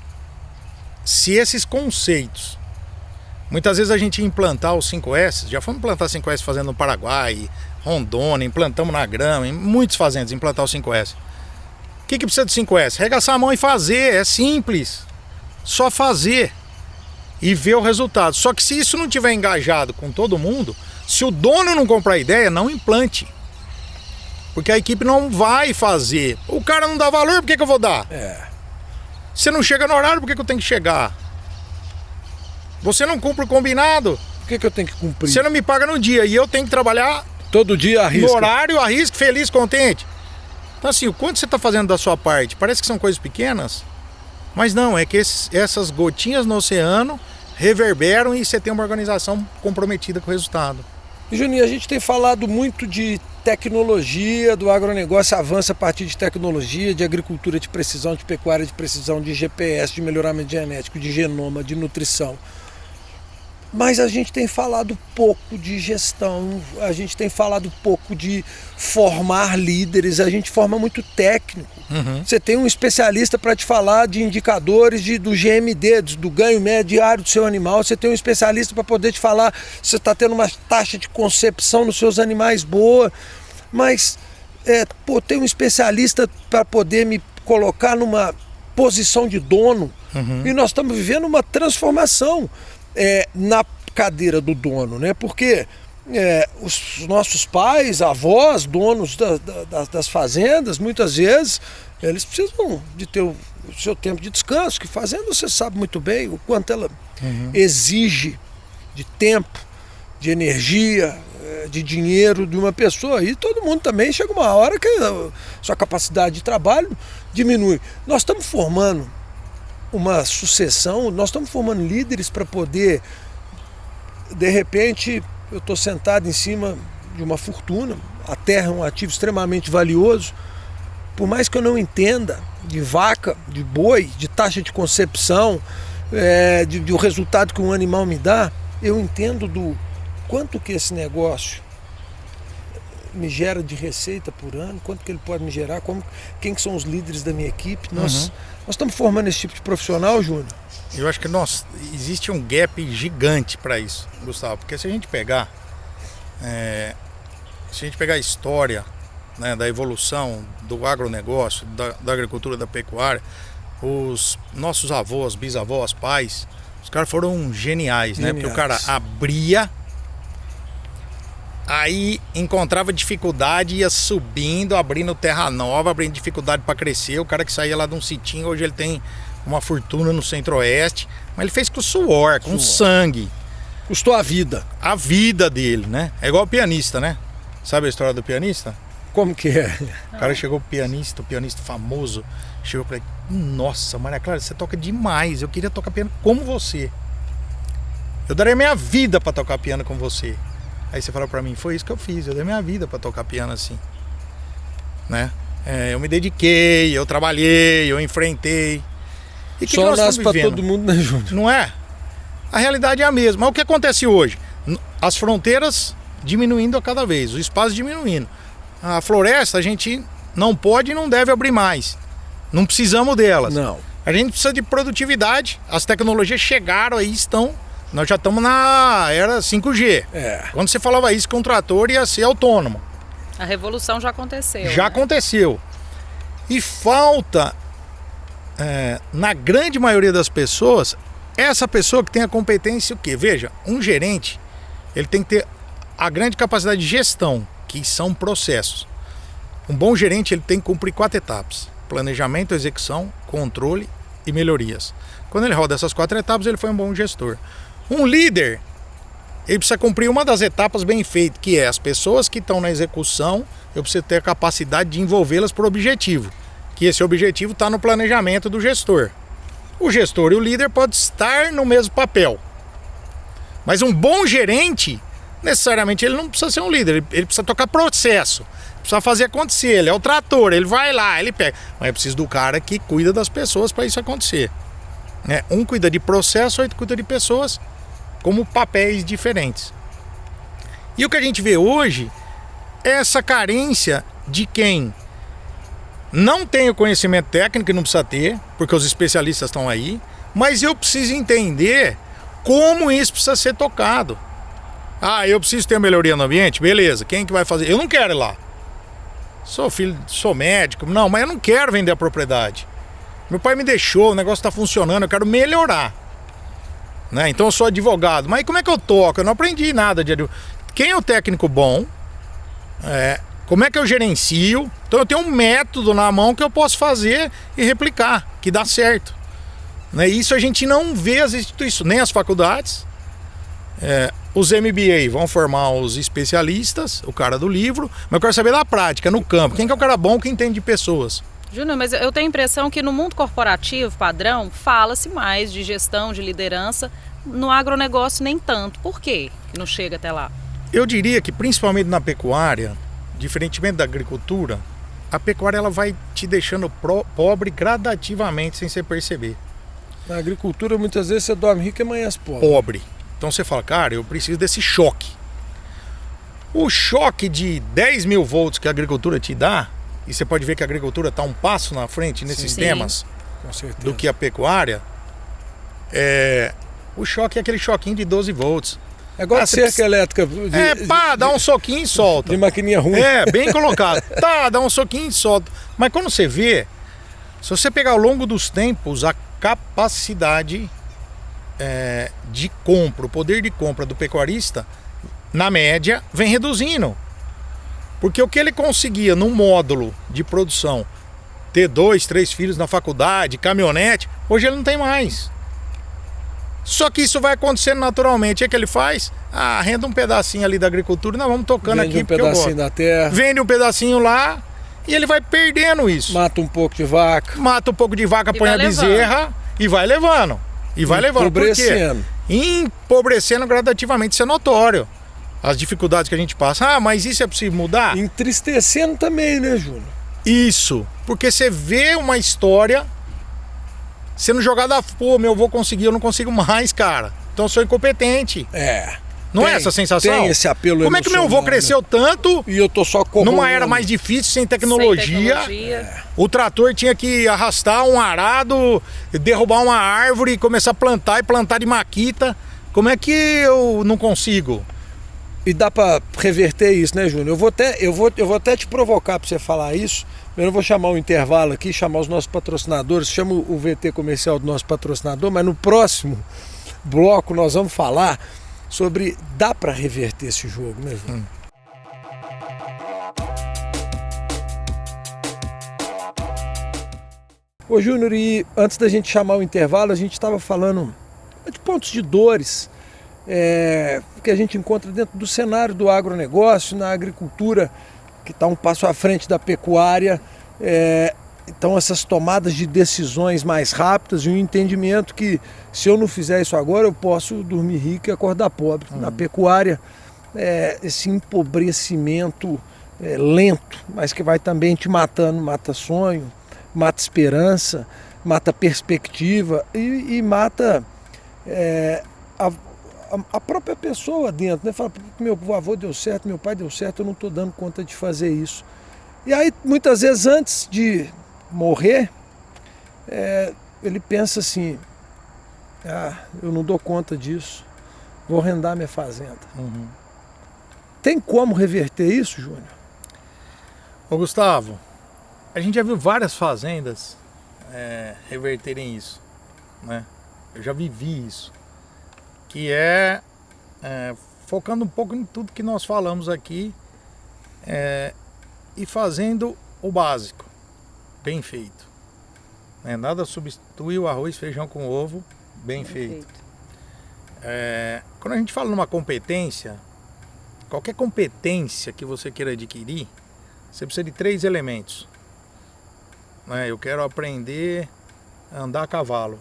se esses conceitos, muitas vezes a gente ia implantar os 5S, já fomos implantar 5S fazendo no Paraguai, Rondônia, implantamos na Grama, em muitas fazendas implantar os 5S. O que precisa de 5S? Regaçar a mão e fazer, é simples. Só fazer e ver o resultado. Só que se isso não tiver engajado com todo mundo, se o dono não comprar a ideia, não implante. Porque a equipe não vai fazer. O cara não dá valor, por que eu vou dar? Você não chega no horário, por que eu tenho que chegar? Você não cumpre o combinado, por que eu tenho que cumprir? Você não me paga no dia e eu tenho que trabalhar todo dia, arrisca. No horário, arrisca, feliz, contente. Então assim, o quanto você está fazendo da sua parte? Parece que são coisas pequenas, mas não, é que essas gotinhas no oceano reverberam e você tem uma organização comprometida com o resultado. E Juninho, a gente tem falado muito de tecnologia, do agronegócio avança a partir de tecnologia, de agricultura de precisão, de pecuária de precisão, de GPS, de melhoramento genético, de genoma, de nutrição. Mas a gente tem falado pouco de gestão, a gente tem falado pouco de formar líderes, a gente forma muito técnico. Você tem um especialista para te falar de indicadores do GMD, do ganho médio diário do seu animal, você tem um especialista para poder te falar se você está tendo uma taxa de concepção nos seus animais boa, mas tem um especialista para poder me colocar numa posição de dono, e nós estamos vivendo uma transformação na cadeira do dono, né? Porque os nossos pais, avós, donos das fazendas, muitas vezes, eles precisam de ter o seu tempo de descanso, que fazenda você sabe muito bem o quanto ela exige de tempo, de energia, de dinheiro de uma pessoa, e todo mundo também chega uma hora que a sua capacidade de trabalho diminui. Nós estamos formando uma sucessão, nós estamos formando líderes para poder, de repente, eu estou sentado em cima de uma fortuna, a terra é um ativo extremamente valioso, por mais que eu não entenda de vaca, de boi, de taxa de concepção, do resultado que um animal me dá, eu entendo do quanto que esse negócio me gera de receita por ano, quanto que ele pode me gerar, quem que são os líderes da minha equipe. Nós estamos formando esse tipo de profissional, Júnior? Eu acho que existe um gap gigante para isso, Gustavo, porque se a gente pegar a história, né, da evolução do agronegócio, da agricultura, da pecuária, os nossos avós, bisavós, pais, os caras foram geniais, né? Porque o cara abria, aí encontrava dificuldade, ia subindo, abrindo terra nova, abrindo dificuldade para crescer. O cara que saía lá de um sitinho, hoje ele tem uma fortuna no Centro-Oeste, mas ele fez com suor, com sangue. Custou a vida. A vida dele, né? É igual o pianista, né? Sabe a história do pianista? Como que é? O cara chegou o pianista famoso, chegou pra ele: nossa, Maria Clara, você toca demais, eu queria tocar piano como você. Eu daria minha vida para tocar piano como você. Aí você fala pra mim: foi isso que eu fiz, eu dei minha vida pra tocar piano assim, né? Eu me dediquei, eu trabalhei, eu enfrentei. E que só nós nasce pra vivendo? todo mundo, né, Júnior? Não é? A realidade é a mesma. Mas o que acontece hoje? As fronteiras diminuindo a cada vez, o espaço diminuindo. A floresta a gente não pode e não deve abrir mais. Não precisamos delas. Não. A gente precisa de produtividade. As tecnologias chegaram aí, nós já estamos na era 5G. Quando você falava isso, que um trator ia ser autônomo. A revolução já aconteceu. Já aconteceu. E falta, na grande maioria das pessoas, essa pessoa que tem a competência o quê? Veja, um gerente, ele tem que ter a grande capacidade de gestão, que são processos. Um bom gerente, ele tem que cumprir 4 etapas: planejamento, execução, controle e melhorias. Quando ele roda essas 4 etapas, ele foi um bom gestor. Um líder, ele precisa cumprir uma das etapas bem feito, que é as pessoas que estão na execução, eu preciso ter a capacidade de envolvê-las por objetivo, que esse objetivo está no planejamento do gestor. O gestor e o líder podem estar no mesmo papel, mas um bom gerente, necessariamente ele não precisa ser um líder, ele precisa tocar processo, precisa fazer acontecer, ele é o trator, ele vai lá, ele pega, mas eu preciso do cara que cuida das pessoas para isso acontecer. Um cuida de processo, outro cuida de pessoas, como papéis diferentes. E o que a gente vê hoje é essa carência de quem não tem o conhecimento técnico, e não precisa ter, porque os especialistas estão aí, mas eu preciso entender como isso precisa ser tocado. Eu preciso ter melhoria no ambiente? Beleza, quem que vai fazer? Eu não quero ir lá. Sou médico, não, mas eu não quero vender a propriedade. Meu pai me deixou, o negócio está funcionando, eu quero melhorar. Então eu sou advogado, mas como é que eu toco? Eu não aprendi nada de advogado. Quem é o técnico bom? Como é que eu gerencio? Então eu tenho um método na mão que eu posso fazer e replicar, que dá certo. Isso a gente não vê as instituições, nem as faculdades. Os MBA vão formar os especialistas, o cara do livro, mas eu quero saber da prática, no campo. Quem que é o cara bom que entende de pessoas? Júnior, mas eu tenho a impressão que no mundo corporativo padrão fala-se mais de gestão, de liderança, no agronegócio nem tanto. Por quê que não chega até lá? Eu diria que principalmente na pecuária, diferentemente da agricultura, a pecuária ela vai te deixando pobre gradativamente sem você perceber. Na agricultura muitas vezes você dorme rico e amanhece pobre. Então você fala, cara, eu preciso desse choque. O choque de 10 mil volts que a agricultura te dá, e você pode ver que a agricultura está um passo na frente nesses temas do que a pecuária, o choque é aquele choquinho de 12 volts. É igual a cerca elétrica. Dá um soquinho e solta. De maquininha ruim. Bem colocado. Dá um soquinho e solta. Mas quando você vê, se você pegar ao longo dos tempos, a capacidade de compra, o poder de compra do pecuarista, na média, vem reduzindo. Porque o que ele conseguia num módulo de produção, ter 2, 3 filhos na faculdade, caminhonete, hoje ele não tem mais. Só que isso vai acontecendo naturalmente. O que ele faz? Arrenda um pedacinho ali da agricultura, nós vamos tocando aqui porque eu gosto. Vende um pedacinho da terra. Vende um pedacinho lá e ele vai perdendo isso. Mata um pouco de vaca. Põe a bezerra e vai levando. Empobrecendo. Por quê? Empobrecendo gradativamente, isso é notório. As dificuldades que a gente passa. Mas isso é possível mudar? Entristecendo também, né, Júnior? Isso, porque você vê uma história sendo jogada, meu avô conseguiu, eu não consigo mais, cara. Então eu sou incompetente. Não é essa a sensação? Tem esse apelo. Como é que meu avô cresceu tanto e eu tô só correndo numa era mais difícil, sem tecnologia. O trator tinha que arrastar um arado, derrubar uma árvore, começar a plantar e plantar de maquita. Como é que eu não consigo? E dá para reverter isso, né, Júnior? Eu vou até te provocar para você falar isso. Eu vou chamar um intervalo aqui, chamar os nossos patrocinadores, chama o VT comercial do nosso patrocinador, mas no próximo bloco nós vamos falar sobre dá para reverter esse jogo, né, Júnior? Ô, Júnior, e antes da gente chamar o intervalo, a gente estava falando de pontos de dores que a gente encontra dentro do cenário do agronegócio, na agricultura, que está um passo à frente da pecuária. Então essas tomadas de decisões mais rápidas e um entendimento que se eu não fizer isso agora eu posso dormir rico e acordar pobre. Na pecuária, esse empobrecimento lento, mas que vai também te matando, mata sonho, mata esperança, mata perspectiva e mata a própria pessoa dentro, né? Fala, meu avô deu certo, meu pai deu certo, eu não estou dando conta de fazer isso. E aí, muitas vezes, antes de morrer, ele pensa assim, eu não dou conta disso, vou arrendar minha fazenda. Uhum. Tem como reverter isso, Júnior? Ô Gustavo, a gente já viu várias fazendas reverterem isso, né? Eu já vivi isso, que focando um pouco em tudo que nós falamos aqui e fazendo o básico, bem feito. Nada substitui o arroz, feijão com ovo, bem feito. Quando a gente fala numa competência, qualquer competência que você queira adquirir, você precisa de 3 elementos. Eu quero aprender a andar a cavalo.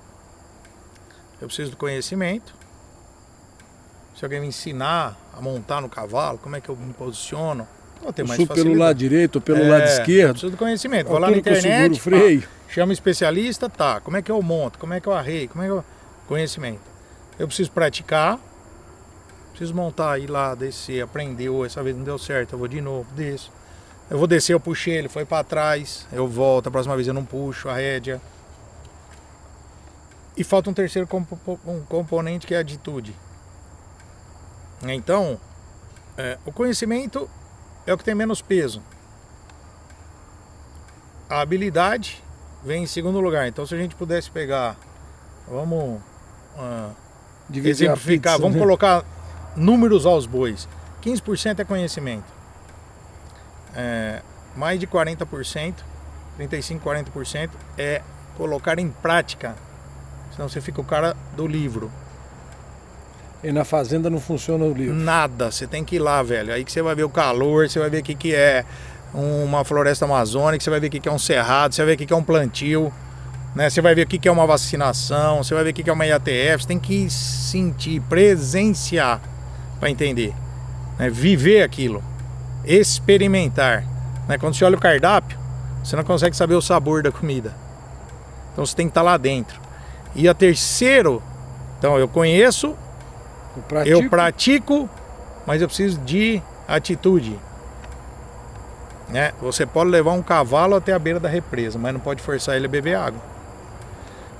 Eu preciso do conhecimento. Se alguém me ensinar a montar no cavalo, como é que eu me posiciono, vou ter mais facilidade. Pelo lado direito ou pelo lado esquerdo? Eu preciso do conhecimento. Vou lá na internet, chama especialista, tá. Como é que eu monto? Como é que eu arreio? Conhecimento. Eu preciso praticar. Preciso montar, ir lá, descer, aprender. Essa vez não deu certo, eu vou de novo, desço. Eu vou descer, eu puxei, ele foi para trás, eu volto, a próxima vez eu não puxo a rédea. E falta um terceiro componente, que é a atitude. Então, o conhecimento é o que tem menos peso. A habilidade vem em segundo lugar. Então, se a gente pudesse pegar, vamos exemplificar, pizza, vamos colocar números aos bois. 15% é conhecimento. Mais de 40%, 35%, 40% é colocar em prática. Senão você fica o cara do livro. E na fazenda não funciona o livro? Nada, você tem que ir lá, velho. Aí que você vai ver o calor, você vai ver o que é uma floresta amazônica, você vai ver o que é um cerrado, você vai ver o que é um plantio, né? Você vai ver o que é uma vacinação, você vai ver o que é uma IATF. Você tem que sentir, presenciar para entender, né? Viver aquilo. Experimentar, né? Quando você olha o cardápio, você não consegue saber o sabor da comida. Então você tem que estar lá dentro. E a terceiro, então eu conheço, eu pratico, mas eu preciso de atitude, né? Você pode levar um cavalo até a beira da represa, mas não pode forçar ele a beber água.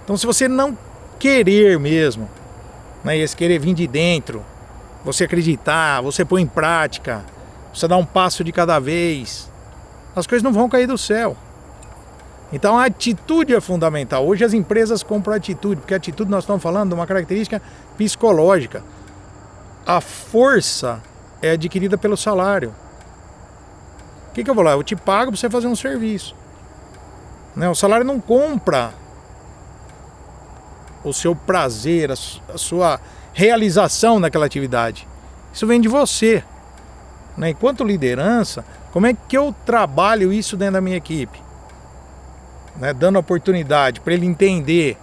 Então se você não querer mesmo, né, esse querer vir de dentro, você acreditar, você pôr em prática, você dá um passo de cada vez, as coisas não vão cair do céu. Então a atitude é fundamental. Hoje as empresas compram atitude, porque a atitude nós estamos falando de uma característica psicológica. A força é adquirida pelo salário. O que eu vou lá? Eu te pago para você fazer um serviço, né? O salário não compra o seu prazer, a sua realização naquela atividade. Isso vem de você. Enquanto liderança, como é que eu trabalho isso dentro da minha equipe? Dando oportunidade para ele entender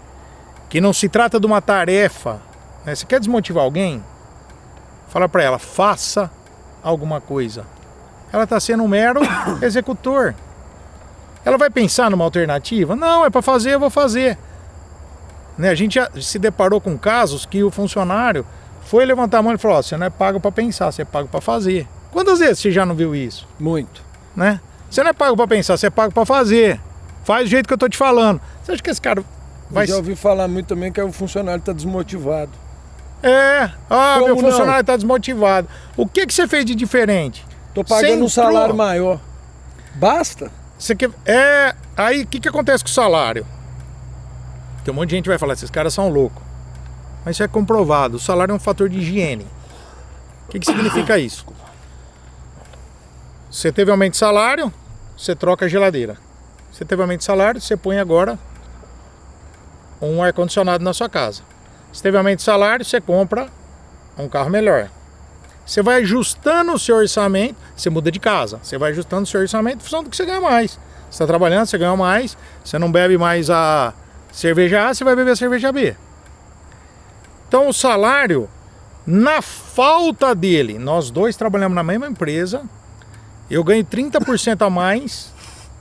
que não se trata de uma tarefa. Você quer desmotivar alguém? Fala para ela, faça alguma coisa. Ela está sendo um mero executor. Ela vai pensar numa alternativa? Não, é para fazer, eu vou fazer. A gente já se deparou com casos que o funcionário foi levantar a mão e falou, você não é pago para pensar, você é pago para fazer. Quantas vezes você já não viu isso? Muito. Você não é pago para pensar, você é pago para fazer. Faz do jeito que eu tô te falando. Você acha que esse cara vai... Eu já ouvi falar muito também que o funcionário está desmotivado. Meu funcionário está desmotivado. O que você fez de diferente? Tô pagando um salário maior. Basta? Você quer... Aí o que acontece com o salário? Tem um monte de gente que vai falar, esses caras são loucos. Mas isso é comprovado. O salário é um fator de higiene. O que significa isso? Você teve aumento de salário, você troca a geladeira. Você teve aumento de salário, você põe agora um ar-condicionado na sua casa. Você teve aumento de salário, você compra um carro melhor. Você vai ajustando o seu orçamento, você muda de casa. Você vai ajustando o seu orçamento em função do que você ganha mais. Você está trabalhando, você ganha mais. Você não bebe mais a cerveja A, você vai beber a cerveja B. Então o salário, na falta dele, nós dois trabalhamos na mesma empresa, eu ganho 30% a mais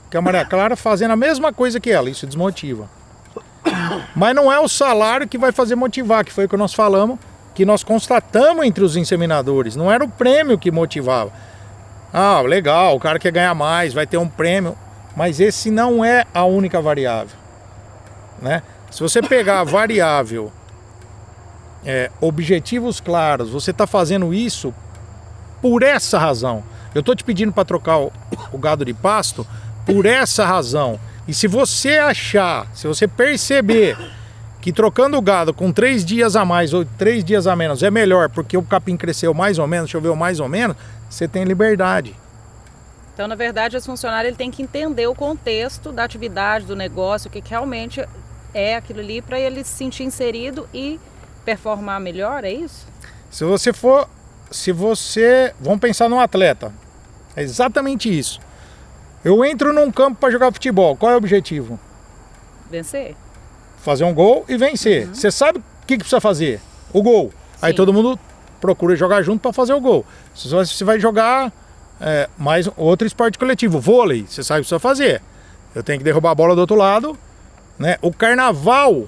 que a Maria Clara fazendo a mesma coisa que ela. Isso desmotiva. Mas não é o salário que vai fazer motivar, que foi o que nós falamos que nós constatamos entre os inseminadores. Não era o prêmio que motivava. Ah, legal, o cara quer ganhar mais, vai ter um prêmio. Mas esse não é a única variável, né? Se você pegar a variável, objetivos claros, você está fazendo isso por essa razão. Eu estou te pedindo para trocar o gado de pasto por essa razão. E se você achar, se você perceber que trocando o gado com 3 dias a mais ou 3 dias a menos é melhor porque o capim cresceu mais ou menos, choveu mais ou menos, você tem liberdade. Então, na verdade, esse funcionário ele tem que entender o contexto da atividade, do negócio, o que realmente é aquilo ali, para ele se sentir inserido e performar melhor, é isso? Vamos pensar num atleta, é exatamente isso. Eu entro num campo para jogar futebol, qual é o objetivo? Vencer. Fazer um gol e vencer. Você sabe o que precisa fazer? O gol. Sim. Aí todo mundo procura jogar junto para fazer o gol. Você vai jogar mais outro esporte coletivo, vôlei, você sabe o que precisa fazer. Eu tenho que derrubar a bola do outro lado, né? O carnaval,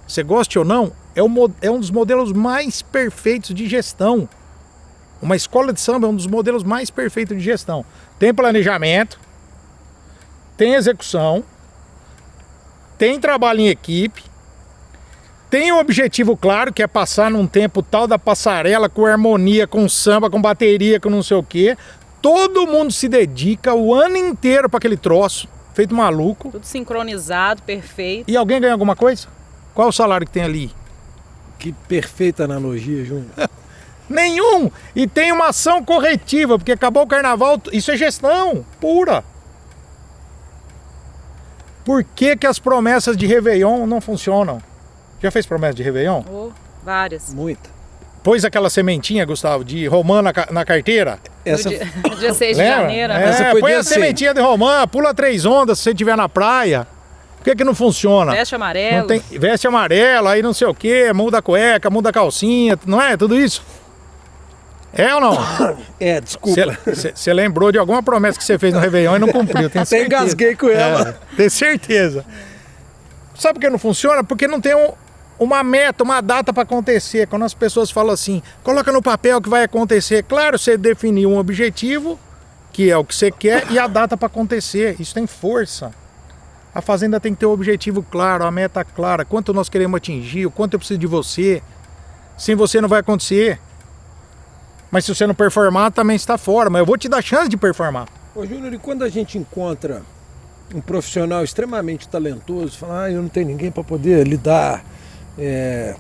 você goste ou não, é um dos modelos mais perfeitos de gestão. Uma escola de samba é um dos modelos mais perfeitos de gestão. Tem planejamento, tem execução, tem trabalho em equipe, tem um objetivo claro, que é passar num tempo tal da passarela, com harmonia, com samba, com bateria, com não sei o quê. Todo mundo se dedica o ano inteiro para aquele troço, feito maluco. Tudo sincronizado, perfeito. E alguém ganha alguma coisa? Qual é o salário que tem ali? Que perfeita analogia, Júnior. Nenhum! E tem uma ação corretiva, porque acabou o carnaval, isso é gestão pura. Por que as promessas de Réveillon não funcionam? Já fez promessa de Réveillon? Oh, várias. Muita. Pôs aquela sementinha, Gustavo, de romã na carteira? Essa... No dia 6 de janeiro. Põe a sementinha de romã, pula 3 ondas se você estiver na praia. Por que não funciona? Veste amarelo. Veste amarelo, aí não sei o que, muda a cueca, muda a calcinha, não é? Tudo isso. É ou não? Desculpa. Você lembrou de alguma promessa que você fez no Réveillon e não cumpriu, tenho certeza. Até engasguei com ela. Tenho certeza. Sabe por que não funciona? Porque não tem uma meta, uma data para acontecer. Quando as pessoas falam assim, coloca no papel o que vai acontecer. Claro, você definiu um objetivo, que é o que você quer, e a data para acontecer. Isso tem força. A fazenda tem que ter um objetivo claro, a meta clara, quanto nós queremos atingir, o quanto eu preciso de você. Sem você não vai acontecer. Mas se você não performar, também está fora. Mas eu vou te dar chance de performar. Ô Júnior, e quando a gente encontra um profissional extremamente talentoso, fala, eu não tenho ninguém para poder lidar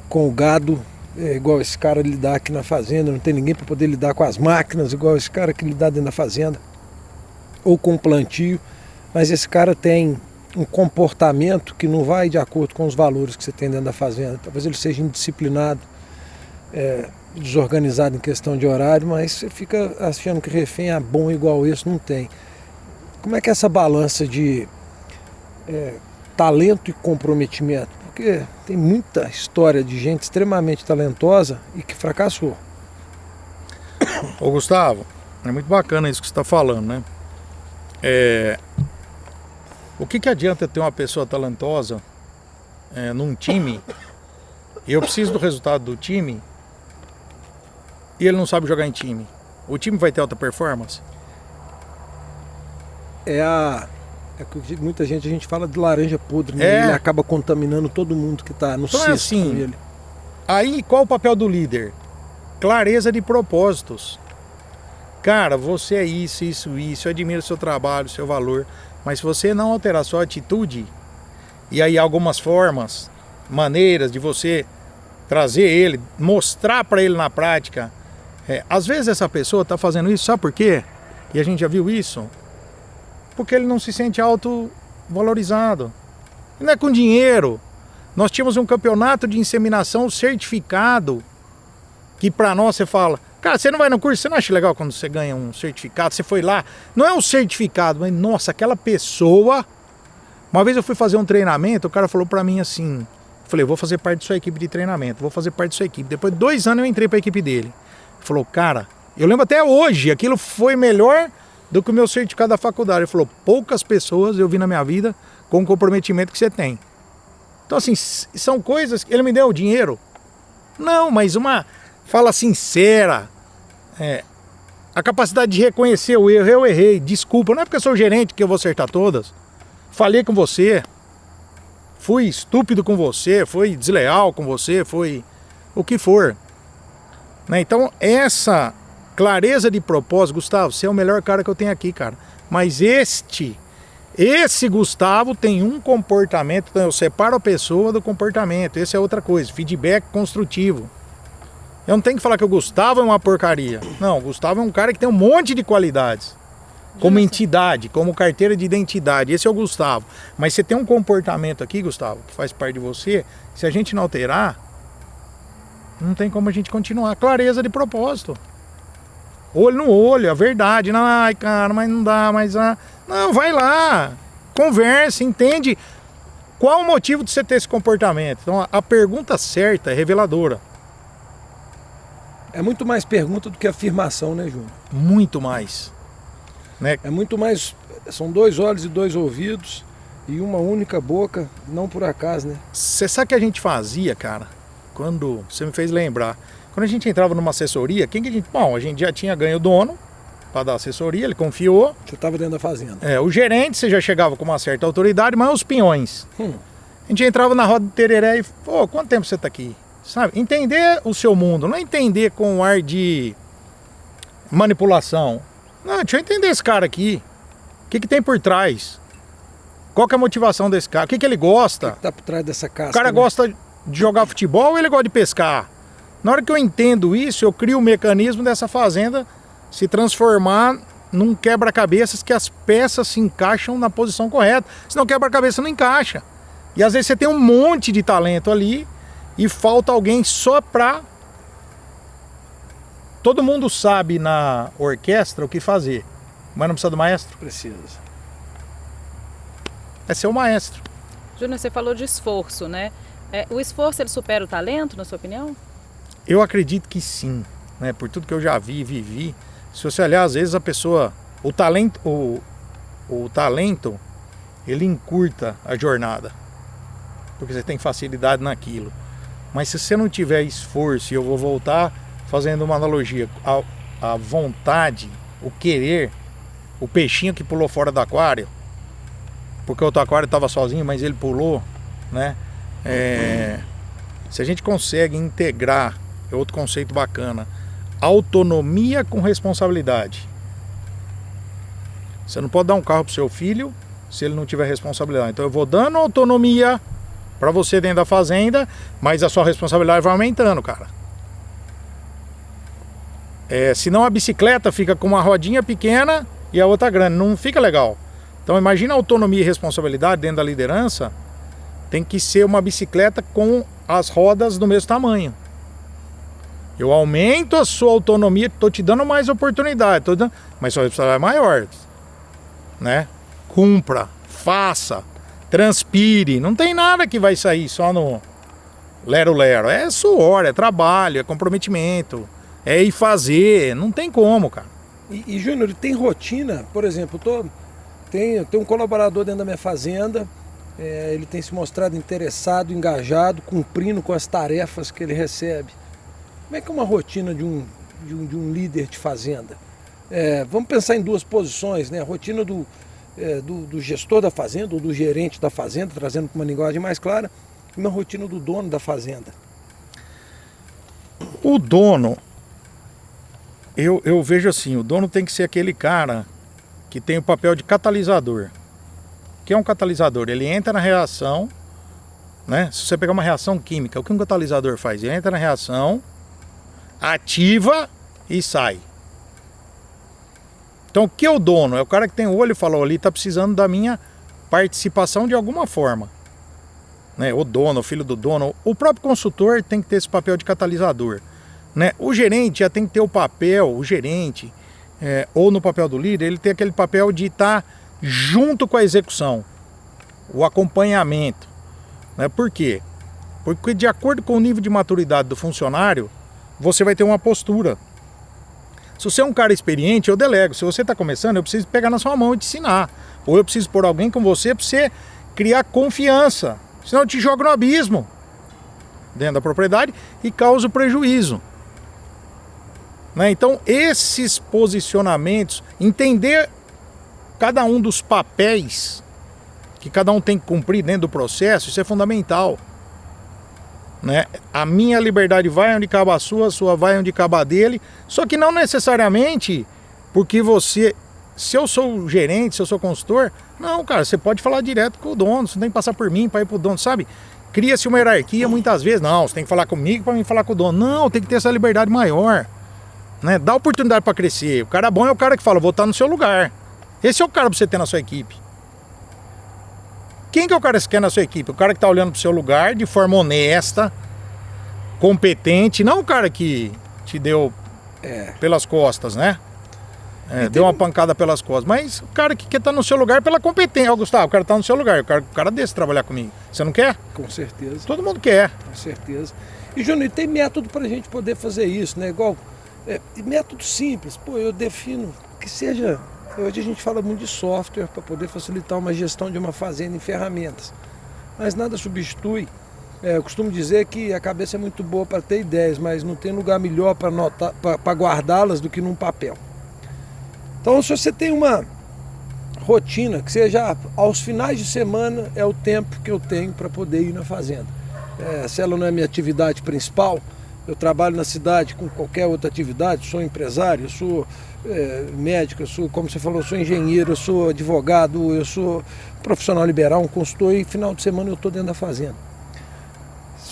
com o gado igual esse cara lidar aqui na fazenda, não tem ninguém para poder lidar com as máquinas igual esse cara que lidar dentro da fazenda, ou com o plantio, mas esse cara tem um comportamento que não vai de acordo com os valores que você tem dentro da fazenda. Talvez ele seja indisciplinado, desorganizado em questão de horário, mas você fica achando que refém é bom igual esse, não tem. Como é que é essa balança de talento e comprometimento? Porque tem muita história de gente extremamente talentosa e que fracassou. Ô Gustavo, é muito bacana isso que você está falando, né? O que adianta ter uma pessoa talentosa num time e eu preciso do resultado do time e ele não sabe jogar em time? O time vai ter alta performance? Que muita gente, a gente fala de laranja podre, né? Ele acaba contaminando todo mundo que está no cesto com ele. Aí qual o papel do líder? Clareza de propósitos. Cara, você é isso, eu admiro o seu trabalho, o seu valor, mas se você não alterar a sua atitude, e aí algumas formas, maneiras de você trazer ele, mostrar para ele na prática, às vezes essa pessoa está fazendo isso, sabe por quê? E a gente já viu isso? Porque ele não se sente autovalorizado. Não é com dinheiro. Nós tínhamos um campeonato de inseminação certificado, que para nós você fala, cara, você não vai no curso, você não acha legal quando você ganha um certificado? Você foi lá, não é um certificado, mas nossa, aquela pessoa... Uma vez eu fui fazer um treinamento, o cara falou para mim assim, eu falei, eu vou fazer parte da sua equipe de treinamento, vou fazer parte da sua equipe. Depois de 2 anos eu entrei para a equipe dele. Ele falou, cara, eu lembro até hoje, aquilo foi melhor do que o meu certificado da faculdade. Ele falou, poucas pessoas eu vi na minha vida com o comprometimento que você tem. Então assim, são coisas que ele me deu dinheiro. Não, mas uma fala sincera, a capacidade de reconhecer o erro. Eu errei, desculpa, não é porque eu sou gerente que eu vou acertar todas. Falei com você, fui estúpido com você, fui desleal com você, foi o que for. Né? Então essa clareza de propósito, Gustavo, você é o melhor cara que eu tenho aqui, cara. Mas esse Gustavo tem um comportamento, então eu separo a pessoa do comportamento. Essa é outra coisa, feedback construtivo. Eu não tenho que falar que o Gustavo é uma porcaria. Não, o Gustavo é um cara que tem um monte de qualidades. Como entidade, como carteira de identidade. Esse é o Gustavo. Mas você tem um comportamento aqui, Gustavo, que faz parte de você. Se a gente não alterar, não tem como a gente continuar. Clareza de propósito. Olho no olho, a verdade. Não, ai, cara, mas não dá, mas... Não, vai lá. Conversa, entende qual o motivo de você ter esse comportamento. Então, a pergunta certa é reveladora. É muito mais pergunta do que afirmação, né, Júnior? Muito mais. Né? É muito mais... São 2 olhos e 2 ouvidos e uma única boca, não por acaso, né? Você sabe o que a gente fazia, cara? Quando você me fez lembrar. Quando a gente entrava numa assessoria, quem que a gente... Bom, a gente já tinha ganho o dono para dar assessoria, ele confiou. Você estava dentro da fazenda. O gerente, você já chegava com uma certa autoridade, mas os peões. A gente entrava na roda do tereré e... Pô, quanto tempo você está aqui? Sabe? Entender o seu mundo, não é entender com um ar de manipulação. Não, deixa eu entender esse cara aqui. O que tem por trás? Qual que é a motivação desse cara? O que ele gosta? O que tá por trás dessa casca? O cara gosta de jogar futebol ou ele gosta de pescar? Na hora que eu entendo isso, eu crio o mecanismo dessa fazenda se transformar num quebra-cabeças que as peças se encaixam na posição correta. Senão quebra-cabeça não encaixa. E às vezes você tem um monte de talento ali e falta alguém só pra... Todo mundo sabe na orquestra o que fazer, mas não precisa do maestro? Precisa. É ser o maestro. Júnior, você falou de esforço, né? O esforço, ele supera o talento, na sua opinião? Eu acredito que sim, né? Por tudo que eu já vi e vivi. Se você olhar, às vezes a pessoa... O talento, ele encurta a jornada. Porque você tem facilidade naquilo. Mas se você não tiver esforço, e eu vou voltar fazendo uma analogia, a vontade, o querer, o peixinho que pulou fora do aquário, porque o outro aquário estava sozinho, mas ele pulou, né? Se a gente consegue integrar, é outro conceito bacana, autonomia com responsabilidade. Você não pode dar um carro pro seu filho se ele não tiver responsabilidade. Então eu vou dando autonomia para você dentro da fazenda, mas a sua responsabilidade vai aumentando, cara. Senão a bicicleta fica com uma rodinha pequena e a outra grande, não fica legal. Então imagina a autonomia e responsabilidade dentro da liderança, tem que ser uma bicicleta com as rodas do mesmo tamanho. Eu aumento a sua autonomia, estou te dando mais oportunidade, mas sua responsabilidade é maior, né? Cumpra, faça, transpire, não tem nada que vai sair só no lero-lero. É suor, é trabalho, é comprometimento, é ir fazer, não tem como, cara. E Júnior, tem rotina? Por exemplo, tenho um colaborador dentro da minha fazenda, ele tem se mostrado interessado, engajado, cumprindo com as tarefas que ele recebe. Como é que é uma rotina de um líder de fazenda? Vamos pensar em 2 posições, né? A rotina do gestor da fazenda ou do gerente da fazenda, trazendo para uma linguagem mais clara, e uma rotina do dono da fazenda. O dono, eu vejo assim, o dono tem que ser aquele cara que tem o papel de catalisador. O que é um catalisador? Ele entra na reação, né? Se você pegar uma reação química, o que um catalisador faz? Ele entra na reação, ativa e sai. Então o que é o dono? É o cara que tem o olho e fala, ali está precisando da minha participação de alguma forma, né? O dono, o filho do dono, o próprio consultor tem que ter esse papel de catalisador, né? O gerente já tem que ter o papel, o gerente, ou no papel do líder, ele tem aquele papel de estar junto com a execução, o acompanhamento, né? Por quê? Porque de acordo com o nível de maturidade do funcionário, você vai ter uma postura. Se você é um cara experiente, eu delego. Se você está começando, eu preciso pegar na sua mão e te ensinar. Ou eu preciso pôr alguém com você para você criar confiança. Senão eu te jogo no abismo. dentro da propriedade e causa prejuízo. Né? Então, esses posicionamentos, entender cada um dos papéis que cada um tem que cumprir dentro do processo, isso é fundamental. Né? A minha liberdade vai onde cabe a sua vai onde cabe a dele, só que não necessariamente porque você, se eu sou o gerente, se eu sou consultor, não, cara, você pode falar direto com o dono, você não tem que passar por mim para ir pro dono, sabe? Cria-se uma hierarquia muitas vezes, não, você tem que falar comigo para mim falar com o dono, não, tem que ter essa liberdade maior, né? Dá oportunidade para crescer, o cara bom é o cara que fala, vou estar no seu lugar, esse é o cara para você ter na sua equipe. Quem que é o cara que você quer na sua equipe? O cara que está olhando para o seu lugar de forma honesta, competente, não o cara que te deu pelas costas, né? Deu uma pancada pelas costas, mas o cara que quer estar no seu lugar pela competência. Ó, Gustavo, o cara está no seu lugar, o cara desse trabalhar comigo. Você não quer? Com certeza. Todo mundo quer. Com certeza. E, Júnior, tem método para a gente poder fazer isso, né? Igual, método simples. Pô, eu defino que seja... Hoje a gente fala muito de software para poder facilitar uma gestão de uma fazenda em ferramentas. Mas nada substitui. Eu costumo dizer que a cabeça é muito boa para ter ideias, mas não tem lugar melhor para anotar, para guardá-las do que num papel. Então, se você tem uma rotina, que seja aos finais de semana, é o tempo que eu tenho para poder ir na fazenda. Se ela não é minha atividade principal, eu trabalho na cidade com qualquer outra atividade, sou empresário, eu sou médico, eu sou, como você falou, eu sou engenheiro, eu sou advogado, eu sou profissional liberal, um consultor, e final de semana eu estou dentro da fazenda.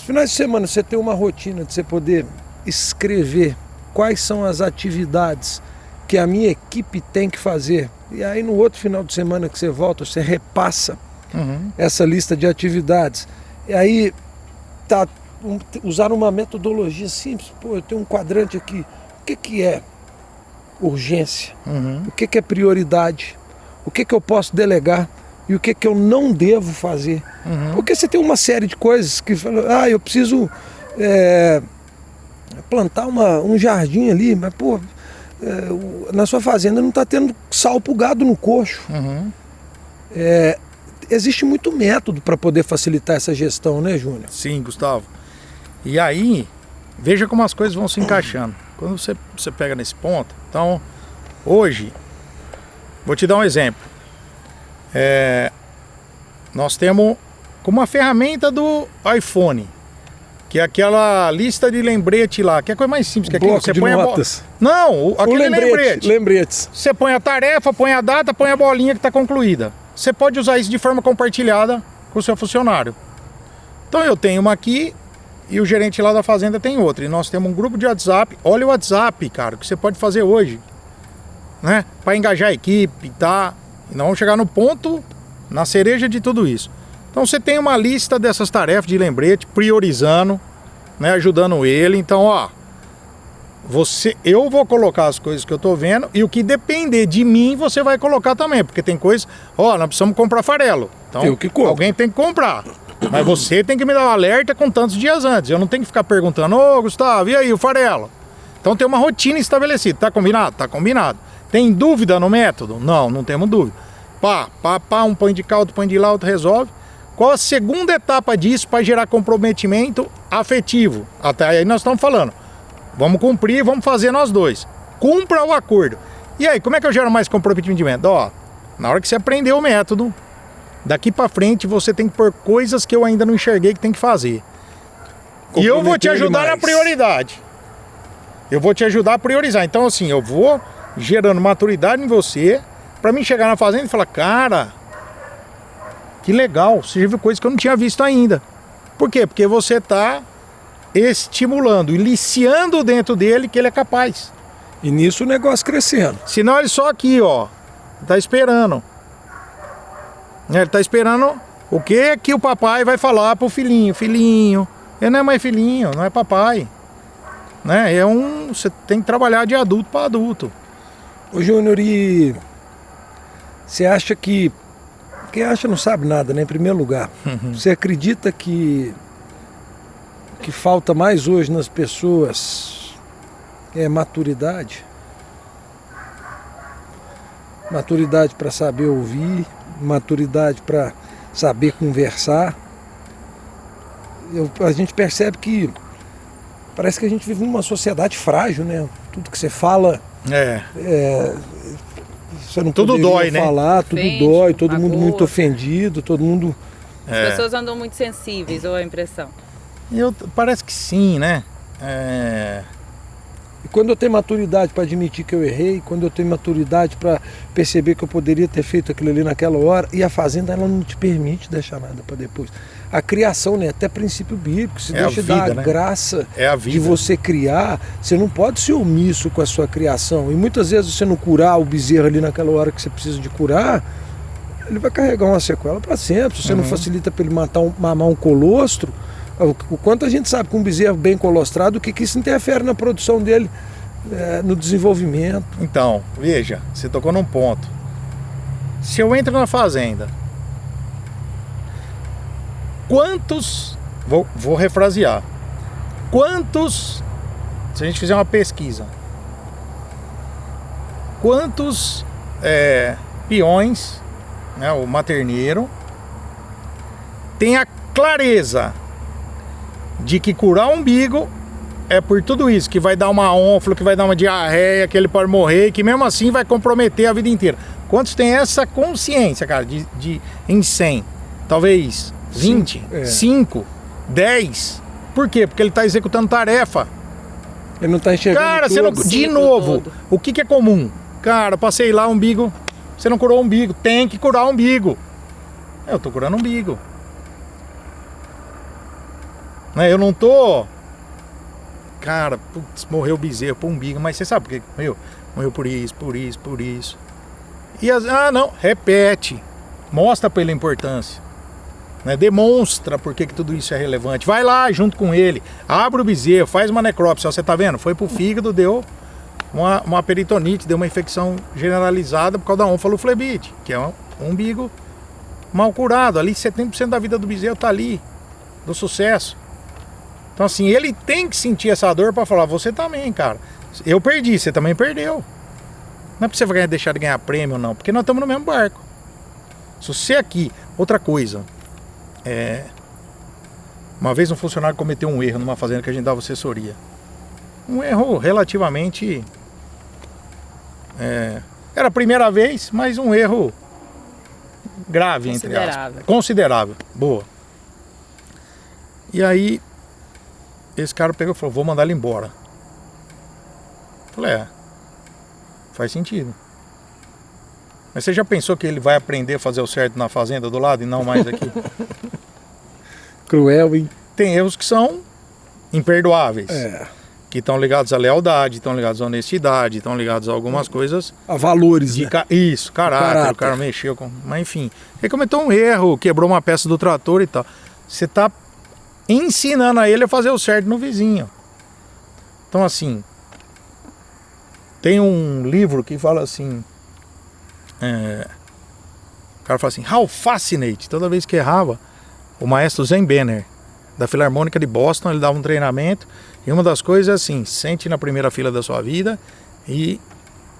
Finais de semana você tem uma rotina de você poder escrever quais são as atividades que a minha equipe tem que fazer. E aí no outro final de semana que você volta, você repassa essa lista de atividades. E aí usar uma metodologia simples. Pô, eu tenho um quadrante aqui. O que é urgência? O que é prioridade? O que eu posso delegar? E o que eu não devo fazer? Porque você tem uma série de coisas que fala, eu preciso plantar um jardim ali, mas pô, na sua fazenda não está tendo sal pro gado no coxo. Existe muito método para poder facilitar essa gestão, né, Júnior? Sim, Gustavo. E aí, veja como as coisas vão se encaixando. Quando você pega nesse ponto, então, hoje, vou te dar um exemplo. Nós temos como uma ferramenta do iPhone, que é aquela lista de lembrete lá, que é a coisa mais simples que aquilo. Você põe notas. Não, aquele lembretes. Você põe a tarefa, põe a data, põe a bolinha que está concluída. Você pode usar isso de forma compartilhada com o seu funcionário. Então eu tenho uma aqui e o gerente lá da fazenda tem outra. E nós temos um grupo de WhatsApp. Olha o WhatsApp, cara, o que você pode fazer hoje, né? Para engajar a equipe, tá? E nós vamos chegar no ponto, na cereja de tudo isso. Então você tem uma lista dessas tarefas de lembrete, priorizando, né, ajudando ele. Então, eu vou colocar as coisas que eu tô vendo e o que depender de mim você vai colocar também, porque tem coisas, nós precisamos comprar farelo. Então, alguém tem que comprar. Mas você tem que me dar um alerta com tantos dias antes. Eu não tenho que ficar perguntando, Gustavo, e aí o farelo? Então tem uma rotina estabelecida, tá combinado? Tá combinado. Tem dúvida no método? Não temos dúvida. Um põe de cá, outro põe de lá, outro resolve. Qual a segunda etapa disso para gerar comprometimento afetivo? Até aí nós estamos falando. Vamos cumprir, vamos fazer nós dois. Cumpra o acordo. E aí, como é que eu gero mais comprometimento? Na hora que você aprender o método, daqui para frente você tem que pôr coisas que eu ainda não enxerguei que tem que fazer. E eu vou te ajudar na prioridade. Eu vou te ajudar a priorizar. Então assim, eu vou gerando maturidade em você para mim chegar na fazenda e falar, cara, que legal, você já viu coisas que eu não tinha visto ainda. Por quê? Porque você está estimulando, iniciando dentro dele que ele é capaz. E nisso o negócio crescendo. Senão ele só aqui, tá esperando. Ele está esperando o que o papai vai falar pro filhinho. Filhinho, ele não é mais filhinho, não é papai. Né? Você tem que trabalhar de adulto para adulto. Ô Júnior, e você acha que... Quem acha não sabe nada, né? Em primeiro lugar. Você acredita que falta mais hoje nas pessoas maturidade? Maturidade para saber ouvir, maturidade para saber conversar. A gente percebe que parece que a gente vive numa sociedade frágil, né? Tudo que você fala, você não tudo dói, falar, né? Tudo Ofende, dói, todo magoa. mundo muito ofendido, todo mundo... As pessoas andam muito sensíveis, ou a impressão? Parece que sim, né? E quando eu tenho maturidade para admitir que eu errei, quando eu tenho maturidade para perceber que eu poderia ter feito aquilo ali naquela hora, e a fazenda ela não te permite deixar nada para depois. A criação, né, até princípio bíblico, se Deus te dá a graça de você criar, você não pode ser omisso com a sua criação. E muitas vezes você não curar o bezerro ali naquela hora que você precisa de curar, ele vai carregar uma sequela para sempre. Se você não facilita para ele mamar um colostro, o quanto a gente sabe que um bezerro bem colostrado, o que isso interfere na produção dele, no desenvolvimento. Então, veja, você tocou num ponto. Se eu entro na fazenda, quantos, vou refrasear, quantos, se a gente fizer uma pesquisa, quantos peões, né, o materneiro, tem a clareza de que curar o umbigo é por tudo isso, que vai dar uma ônfalo, que vai dar uma diarreia, que ele pode morrer, que mesmo assim vai comprometer a vida inteira. Quantos tem essa consciência, cara, em 100? Talvez 20, 5, 10. Por quê? Porque ele está executando tarefa. Ele não está enxergando. Cara, tudo. você não, de novo, o que é comum? Cara, passei lá, umbigo, você não curou o umbigo, tem que curar o umbigo. Eu tô curando o umbigo. Eu não tô... Cara, putz, morreu o bezerro, pô, umbigo, mas você sabe por que morreu? Morreu por isso, por isso, por isso. E não, repete. Mostra pra ele a importância. Demonstra por que tudo isso é relevante. Vai lá junto com ele, abre o bezerro, faz uma necrópsia. Você tá vendo? Foi pro fígado, deu uma peritonite, deu uma infecção generalizada por causa da onfaloflebite, que é um umbigo mal curado. Ali 70% da vida do bezerro tá ali, do sucesso. Então assim, ele tem que sentir essa dor para falar, você também, cara. Eu perdi, você também perdeu. Não é porque você vai deixar de ganhar prêmio, não. Porque nós estamos no mesmo barco. Se você aqui... Outra coisa. Uma vez um funcionário cometeu um erro numa fazenda que a gente dava assessoria. Um erro relativamente... era a primeira vez, mas um erro grave, entre aspas. Considerável. Boa. E aí... Esse cara pegou e falou, vou mandar ele embora. Falei, faz sentido. Mas você já pensou que ele vai aprender a fazer o certo na fazenda do lado e não mais aqui? Cruel, hein? Tem erros que são imperdoáveis. Que estão ligados à lealdade, estão ligados à honestidade, estão ligados a algumas coisas... A valores, né? Isso, caráter. O cara mexeu com... Mas enfim, ele cometeu um erro, quebrou uma peça do trator e tal. Você tá ensinando a ele a fazer o certo no vizinho. Então assim, tem um livro que fala assim, o cara fala assim, how fascinate, toda vez que errava, o maestro Zen Benner, da Filarmônica de Boston, ele dava um treinamento, e uma das coisas é assim, sente na primeira fila da sua vida e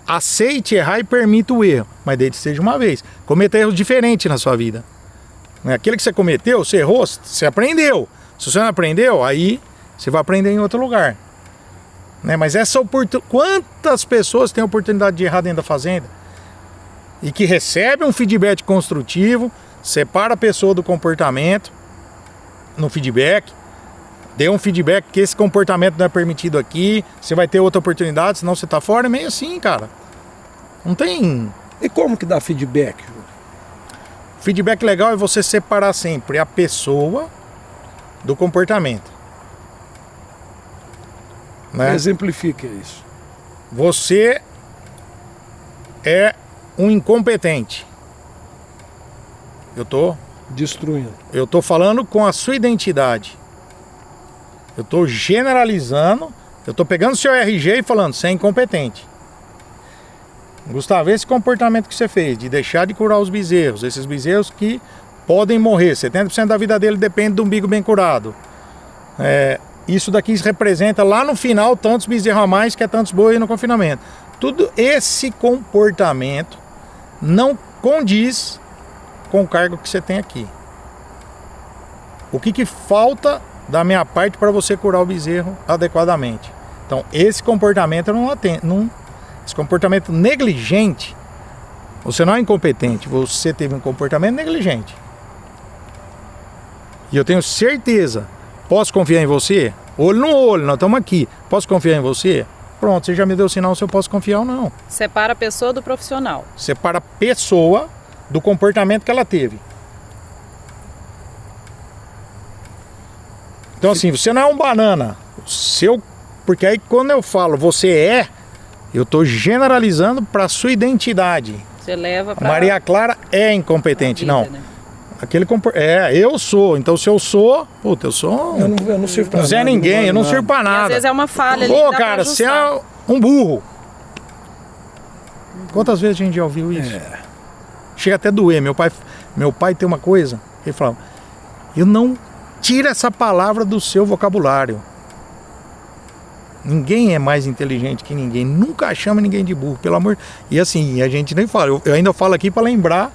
aceite errar e permita o erro, mas desde que seja uma vez, cometa erros diferentes na sua vida. Aquele que você cometeu, você errou, você aprendeu. Se você não aprendeu, aí você vai aprender em outro lugar. Mas essa oportunidade... Quantas pessoas têm a oportunidade de errar dentro da fazenda? E que recebem um feedback construtivo, separa a pessoa do comportamento no feedback, dê um feedback que esse comportamento não é permitido aqui, você vai ter outra oportunidade, senão você tá fora. É meio assim, cara. Não tem... E como que dá feedback? Feedback legal é você separar sempre a pessoa do comportamento. Exemplifica isso. Você é um incompetente. Eu tô destruindo. Eu tô falando com a sua identidade. Eu tô generalizando. Eu tô pegando seu RG e falando, você é incompetente. Gustavo, esse comportamento que você fez de deixar de curar os bezerros, esses bezerros que podem morrer, 70% da vida dele depende do umbigo bem curado. Isso daqui representa lá no final tantos bezerros a mais que é tantos boi no confinamento. Tudo esse comportamento não condiz com o cargo que você tem aqui. O que falta da minha parte para você curar o bezerro adequadamente. Então, esse comportamento eu não atendo. Esse comportamento negligente, você não é incompetente, você teve um comportamento negligente. E eu tenho certeza, posso confiar em você? Olho no olho, nós estamos aqui. Posso confiar em você? Pronto, você já me deu sinal se eu posso confiar ou não. Separa a pessoa do profissional. Separa a pessoa do comportamento que ela teve. Então assim, você não é um banana. Porque aí quando eu falo você eu estou generalizando para sua identidade. Você leva para... Maria Clara é incompetente, vida, não. Né? Eu sou. Então se eu sou, puta, eu sou... Eu não sirvo pra nada. Não é ninguém, eu não sirvo pra nada. E às vezes é uma falha ali. Pô, cara, você é um burro. Quantas vezes a gente já ouviu isso? Chega até a doer. Meu pai tem uma coisa, ele fala, eu não tira essa palavra do seu vocabulário. Ninguém é mais inteligente que ninguém. Nunca chama ninguém de burro, pelo amor. E assim, a gente nem fala. Eu ainda falo aqui para lembrar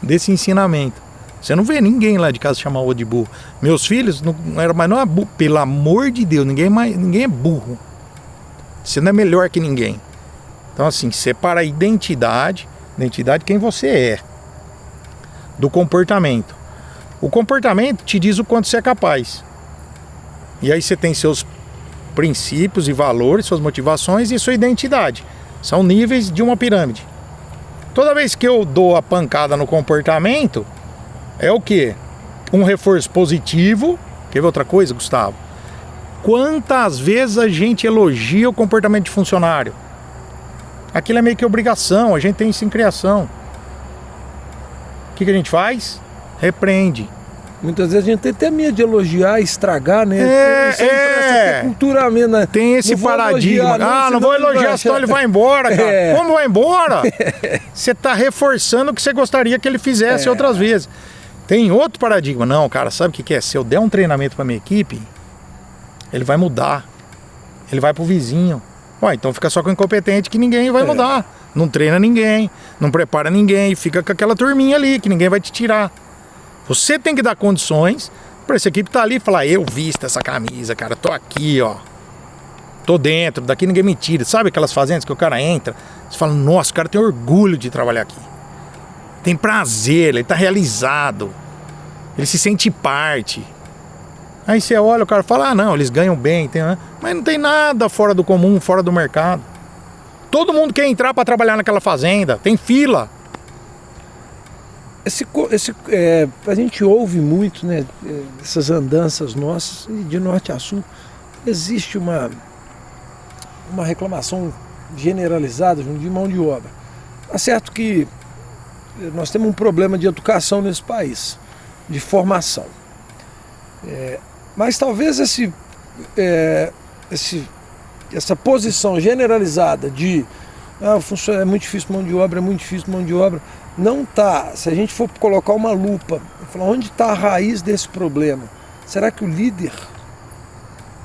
desse ensinamento. Você não vê ninguém lá de casa chamar o outro de burro. Meus filhos não era mais, não é burro. Pelo amor de Deus, ninguém é burro. Você não é melhor que ninguém. Então assim, separa a identidade quem você é, do comportamento. O comportamento te diz o quanto você é capaz. E aí você tem seus princípios e valores, suas motivações e sua identidade. São níveis de uma pirâmide. Toda vez que eu dou a pancada no comportamento, é o quê? Um reforço positivo. Quer ver outra coisa, Gustavo? Quantas vezes a gente elogia o comportamento de funcionário? Aquilo é meio que obrigação, a gente tem isso em criação. O que a gente faz? Repreende. Muitas vezes a gente tem até medo de elogiar, estragar, né? Culturalmente, né? Tem esse paradigma. Não vou elogiar, senão ele vai embora, cara. Como vai embora? Você está reforçando o que você gostaria que ele fizesse outras vezes. Tem outro paradigma. Não, cara, sabe o que é? Se eu der um treinamento para minha equipe, ele vai mudar. Ele vai pro vizinho. Ué, então fica só com o incompetente que ninguém vai mudar. Não treina ninguém, não prepara ninguém, fica com aquela turminha ali que ninguém vai te tirar. Você tem que dar condições para essa equipe estar ali e falar, eu visto essa camisa, cara, tô aqui, ó. Tô dentro, daqui ninguém me tira. Sabe aquelas fazendas que o cara entra, você fala, nossa, o cara tem orgulho de trabalhar aqui. Tem prazer, ele tá realizado. Ele se sente parte. Aí você olha, o cara fala, não, eles ganham bem, mas não tem nada fora do comum, fora do mercado. Todo mundo quer entrar para trabalhar naquela fazenda, tem fila. A gente ouve muito, né, essas andanças nossas, de norte a sul, existe uma reclamação generalizada de mão de obra. Tá certo que nós temos um problema de educação nesse país, de formação. Mas talvez essa posição generalizada de é muito difícil mão de obra, não está. Se a gente for colocar uma lupa e falar onde está a raiz desse problema, será que o líder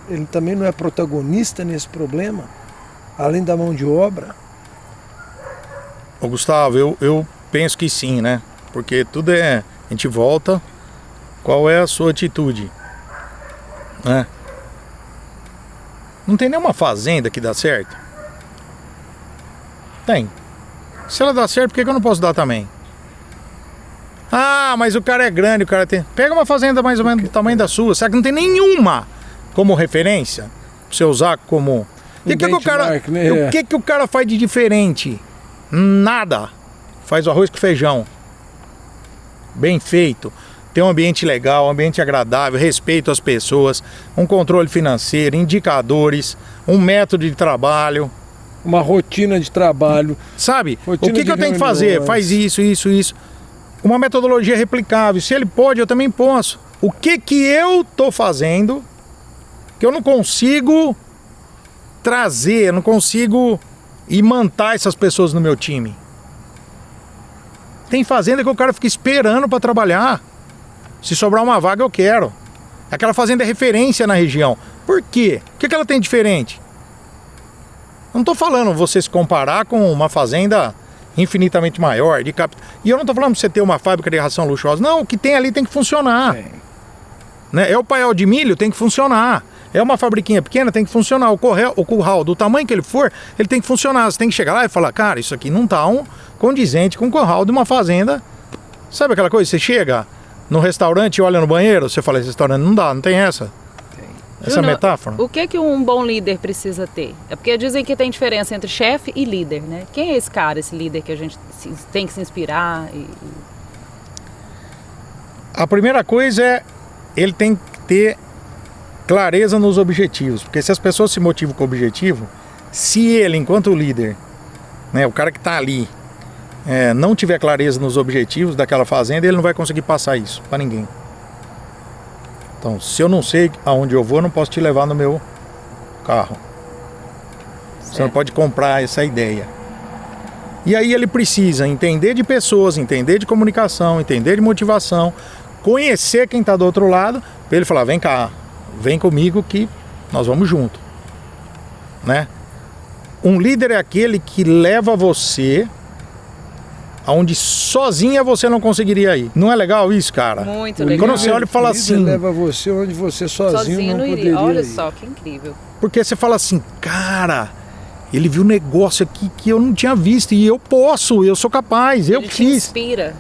ele também não é protagonista nesse problema, além da mão de obra? Ô Gustavo, eu penso que sim, né? Porque tudo a gente volta, qual é a sua atitude, né? Não tem nenhuma fazenda que dá certo? Tem. Se ela dá certo, por que eu não posso dar também? Mas o cara é grande, o cara tem... Pega uma fazenda mais ou menos do tamanho da sua. Será que não tem nenhuma como referência? Pra você usar como... E o que o cara faz de diferente? Nada. Faz o arroz com feijão. Bem feito. Tem um ambiente legal, um ambiente agradável, respeito às pessoas, um controle financeiro, indicadores, um método de trabalho. Uma rotina de trabalho. Sabe? O que eu tenho que fazer? Faz isso. Uma metodologia replicável. Se ele pode, eu também posso. O que eu estou fazendo que eu não consigo trazer, eu não consigo imantar essas pessoas no meu time? Tem fazenda que o cara fica esperando para trabalhar. Se sobrar uma vaga, eu quero. Aquela fazenda é referência na região. Por quê? O que ela tem diferente? Eu não estou falando você se comparar com uma fazenda infinitamente maior. E eu não estou falando para você ter uma fábrica de ração luxuosa. Não, o que tem ali tem que funcionar. Né? É o paiol de milho, tem que funcionar. É uma fabriquinha pequena, tem que funcionar. O curral, do tamanho que ele for, ele tem que funcionar. Você tem que chegar lá e falar, cara, isso aqui não tá condizente com o curral de uma fazenda. Sabe aquela coisa? Você chega no restaurante e olha no banheiro, você fala, esse restaurante não dá, não tem essa. Essa metáfora. O que um bom líder precisa ter? É porque dizem que tem diferença entre chefe e líder, né? Quem é esse cara, esse líder que a gente tem que se inspirar? A primeira coisa é, ele tem que ter clareza nos objetivos, porque se as pessoas se motivam com o objetivo, se ele, enquanto líder, né, o cara que está ali, não tiver clareza nos objetivos daquela fazenda, ele não vai conseguir passar isso para ninguém. Então, se eu não sei aonde eu vou, eu não posso te levar no meu carro. Certo. Você não pode comprar essa ideia. E aí ele precisa entender de pessoas, entender de comunicação, entender de motivação, conhecer quem está do outro lado, para ele falar, vem cá, vem comigo que nós vamos junto, né? Um líder é aquele que leva você aonde sozinha você não conseguiria ir. Não é legal isso, cara? Muito legal. Quando você olha e fala assim... leva você onde você sozinho não poderia ir. Olha só, que incrível. Porque você fala assim, cara, ele viu um negócio aqui que eu não tinha visto e eu posso, eu sou capaz, eu fiz. Ele te inspira.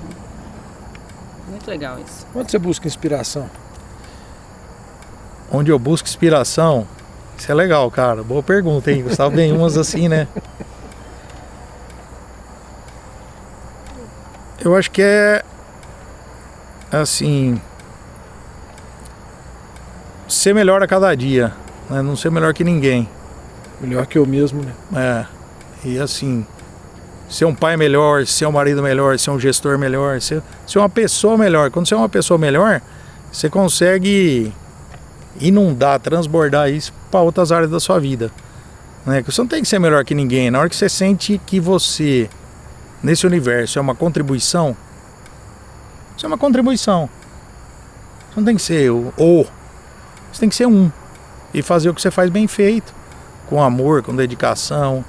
Muito legal isso. Onde você busca inspiração? Onde eu busco inspiração? Isso é legal, cara. Boa pergunta, hein? Gustavo, tem umas assim, né? Eu acho que é assim, ser melhor a cada dia, né? Não ser melhor que ninguém. Melhor que eu mesmo, né? E assim, ser um pai melhor, ser um marido melhor, ser um gestor melhor, ser uma pessoa melhor. Quando você é uma pessoa melhor, você consegue inundar, transbordar isso para outras áreas da sua vida, né? Você não tem que ser melhor que ninguém. Na hora que você sente que você, nesse universo, é uma contribuição, isso é uma contribuição. Você não tem que ser você tem que ser um e fazer o que você faz bem feito, com amor, com dedicação.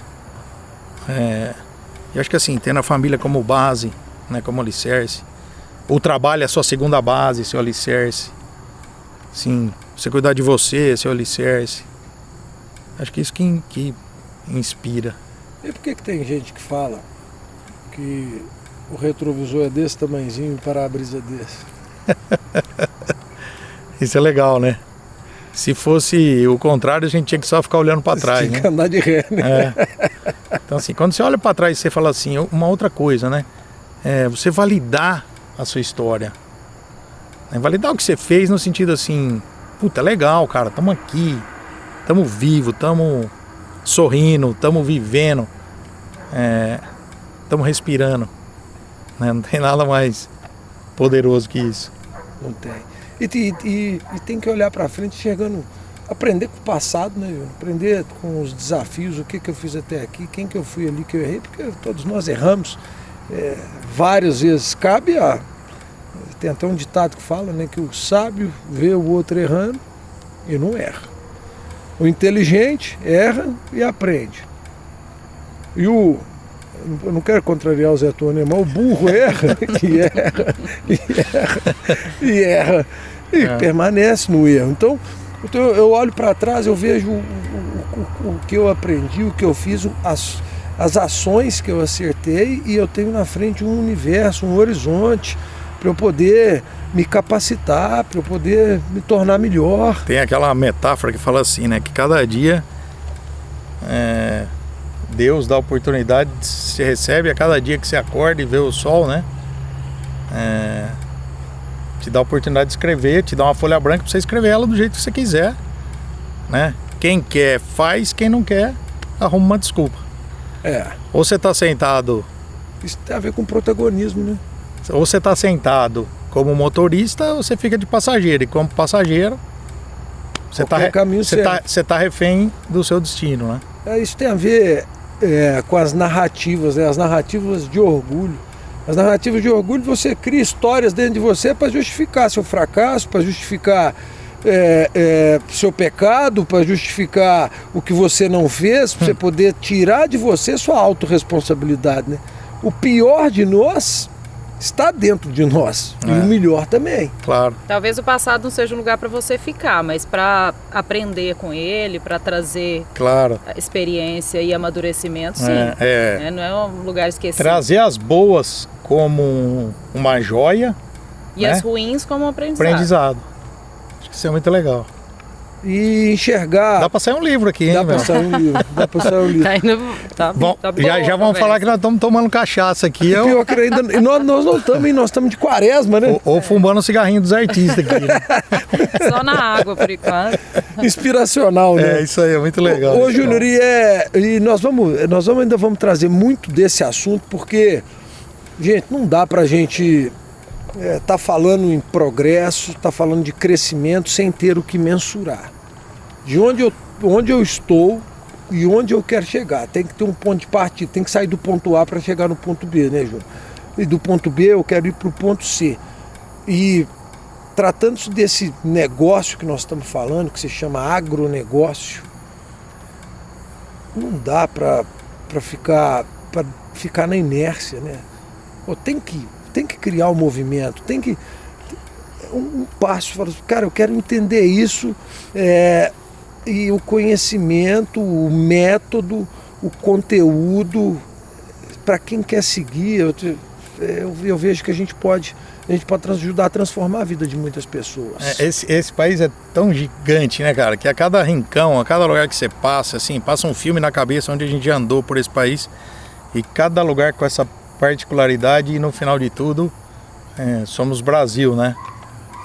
Eu acho que assim, tendo a família como base, né, como alicerce, o trabalho é a sua segunda base, seu alicerce. Sim, você cuidar de você, seu alicerce. Acho que isso que inspira. E por que tem gente que fala que o retrovisor é desse tamanhozinho e o para-brisa desse? Isso é legal, né? Se fosse o contrário, a gente tinha que só ficar olhando para trás, tinha que andar de ré, né? Então assim, quando você olha para trás, você fala assim, uma outra coisa, né? Você validar a sua história. Validar o que você fez no sentido assim, puta, legal, cara, estamos aqui, estamos vivos, estamos sorrindo, estamos vivendo, estamos respirando, né? Não tem nada mais poderoso que isso. Não tem. E tem que olhar para frente enxergando, aprender com o passado, né? Aprender com os desafios, o que eu fiz até aqui, quem que eu fui ali que eu errei, porque todos nós erramos várias vezes. Tem até um ditado que fala, né, que o sábio vê o outro errando e não erra. O inteligente erra e aprende. Eu não quero contrariar o Zé Tony, mas o burro erra e erra e erra e erra e permanece no erro. Então eu olho para trás, eu vejo o que eu aprendi, o que eu fiz, as ações que eu acertei, e eu tenho na frente um universo, um horizonte para eu poder me capacitar, para eu poder me tornar melhor. Tem aquela metáfora que fala assim, né, que cada dia Deus dá oportunidade, você recebe a cada dia que você acorda e vê o sol, né? Te dá a oportunidade de escrever, te dá uma folha branca para você escrever ela do jeito que você quiser, né? Quem quer faz, quem não quer arruma uma desculpa. Ou você está sentado... Isso tem a ver com protagonismo, né? Ou você está sentado como motorista, ou você fica de passageiro. E como passageiro, você tá refém do seu destino, né? Isso tem a ver com as narrativas, né? As narrativas de orgulho. As narrativas de orgulho, você cria histórias dentro de você para justificar seu fracasso, para justificar seu pecado, para justificar o que você não fez, para você poder tirar de você sua autorresponsabilidade, né? O pior de nós está dentro de nós. E o melhor também. Claro. Talvez o passado não seja um lugar para você ficar, mas para aprender com ele, para trazer experiência e amadurecimento, sim. Não é um lugar esquecido. Trazer as boas como uma joia e as ruins como um aprendizado. Acho que isso é muito legal. E enxergar... Dá pra sair um livro aqui, hein? Dá pra sair um livro. Dá pra sair um livro. Tá já vamos falar que nós estamos tomando cachaça aqui. Pior que ainda... E nós não estamos, nós estamos de quaresma, né? Ou fumando um cigarrinho dos artistas aqui. Né? Só na água, por enquanto. Inspiracional, né? É, isso aí, é muito legal. Ô Júnior, e nós ainda vamos trazer muito desse assunto, porque, gente, não dá pra gente... tá falando em progresso, tá falando de crescimento sem ter o que mensurar. De onde eu estou e onde eu quero chegar. Tem que ter um ponto de partida, tem que sair do ponto A para chegar no ponto B, né, Júnior? E do ponto B eu quero ir para o ponto C. E tratando-se desse negócio que nós estamos falando, que se chama agronegócio, não dá para ficar na inércia, né? Tem que criar um movimento, tem que um passo, falar, cara, eu quero entender isso, e o conhecimento, o método, o conteúdo, para quem quer seguir, eu vejo que a gente pode ajudar a transformar a vida de muitas pessoas. Esse país é tão gigante, né, cara, que a cada rincão, a cada lugar que você passa, assim, passa um filme na cabeça onde a gente já andou por esse país, e cada lugar com essa particularidade, e no final de tudo somos Brasil, né?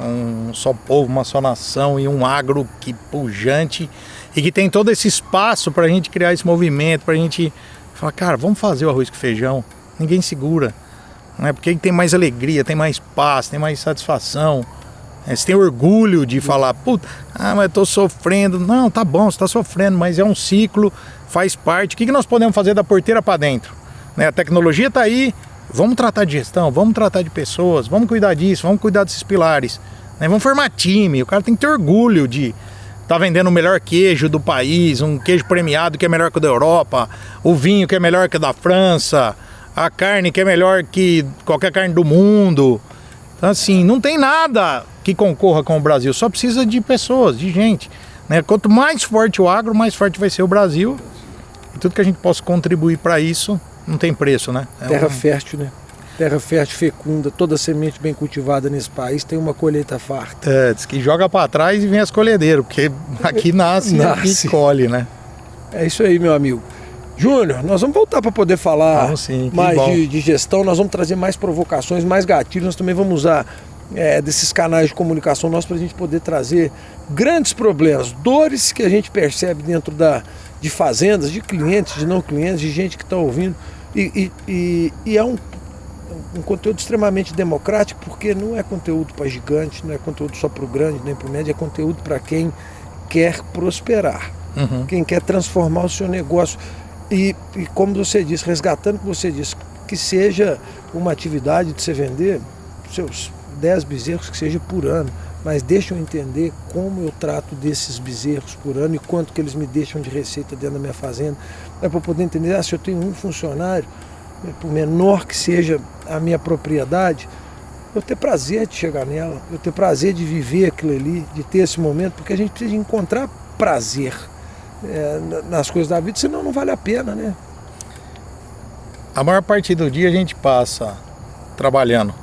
Um só povo, uma só nação e um agro que pujante e que tem todo esse espaço para a gente criar esse movimento, para a gente falar, cara, vamos fazer o arroz com feijão, ninguém segura, né? Porque tem mais alegria, tem mais paz, tem mais satisfação, você tem orgulho de falar, puta, mas eu tô sofrendo. Não, tá bom, você tá sofrendo, mas é um ciclo, faz parte. O que nós podemos fazer da porteira para dentro? A tecnologia está aí, vamos tratar de gestão, vamos tratar de pessoas, vamos cuidar disso, vamos cuidar desses pilares, né? Vamos formar time, o cara tem que ter orgulho de estar vendendo o melhor queijo do país, um queijo premiado que é melhor que o da Europa, o vinho que é melhor que o da França, a carne que é melhor que qualquer carne do mundo. Então assim, não tem nada que concorra com o Brasil, só precisa de pessoas, de gente, né? Quanto mais forte o agro, mais forte vai ser o Brasil, e tudo que a gente possa contribuir para isso não tem preço, né? Terra fértil, né? Terra fértil, fecunda, toda semente bem cultivada nesse país tem uma colheita farta. Diz que joga para trás e vem as colhedeiras, porque aqui nasce e aqui colhe, né? É isso aí, meu amigo. Júnior, nós vamos voltar para poder falar mais de gestão, nós vamos trazer mais provocações, mais gatilhos, nós também vamos usar desses canais de comunicação nossos para a gente poder trazer grandes problemas, dores que a gente percebe dentro de fazendas, de clientes, de não clientes, de gente que está ouvindo. E é um conteúdo extremamente democrático, porque não é conteúdo para gigante, não é conteúdo só para o grande, nem para o médio, é conteúdo para quem quer prosperar, quem quer transformar o seu negócio. E como você disse, resgatando o que você disse, que seja uma atividade de você vender seus 10 bezerros, que seja por ano, mas deixa eu entender como eu trato desses bezerros por ano e quanto que eles me deixam de receita dentro da minha fazenda. É para poder entender, se eu tenho um funcionário, por menor que seja a minha propriedade, eu ter prazer de chegar nela, eu ter prazer de viver aquilo ali, de ter esse momento, porque a gente precisa encontrar prazer nas coisas da vida, senão não vale a pena, né? A maior parte do dia a gente passa trabalhando.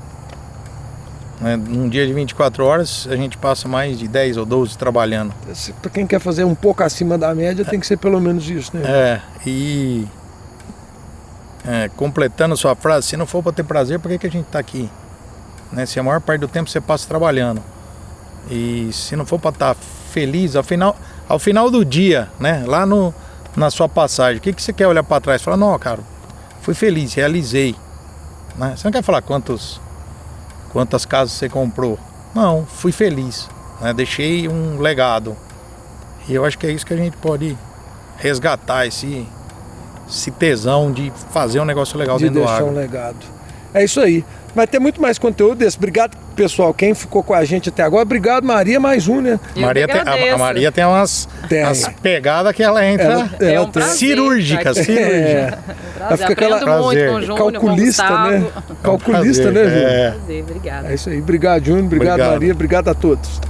Num dia de 24 horas, a gente passa mais de 10 ou 12 trabalhando. Para quem quer fazer um pouco acima da média, tem que ser pelo menos isso, né? Completando sua frase, se não for para ter prazer, por que a gente está aqui? Se a maior parte do tempo você passa trabalhando, e se não for para estar feliz, ao final do dia, né? Lá na sua passagem, o que você quer olhar para trás? Falar, não, cara, fui feliz, realizei, né? Você não quer falar quantas casas você comprou? Não, fui feliz, né? Deixei um legado. E eu acho que é isso que a gente pode resgatar, esse tesão de fazer um negócio legal dentro do agro. De deixar um legado. É isso aí. Vai ter muito mais conteúdo desse. Obrigado pessoal, quem ficou com a gente até agora, obrigado, Maria, mais um, né? A Maria tem umas pegadas que ela entra É um prazer, cirúrgicas. Ela fica aquela muito com o Júnior, calculista, com o né? Gustavo. Calculista, né, Júnior? Prazer, obrigada. É isso aí. Obrigado, Júnior. Obrigado, Maria. Obrigado a todos.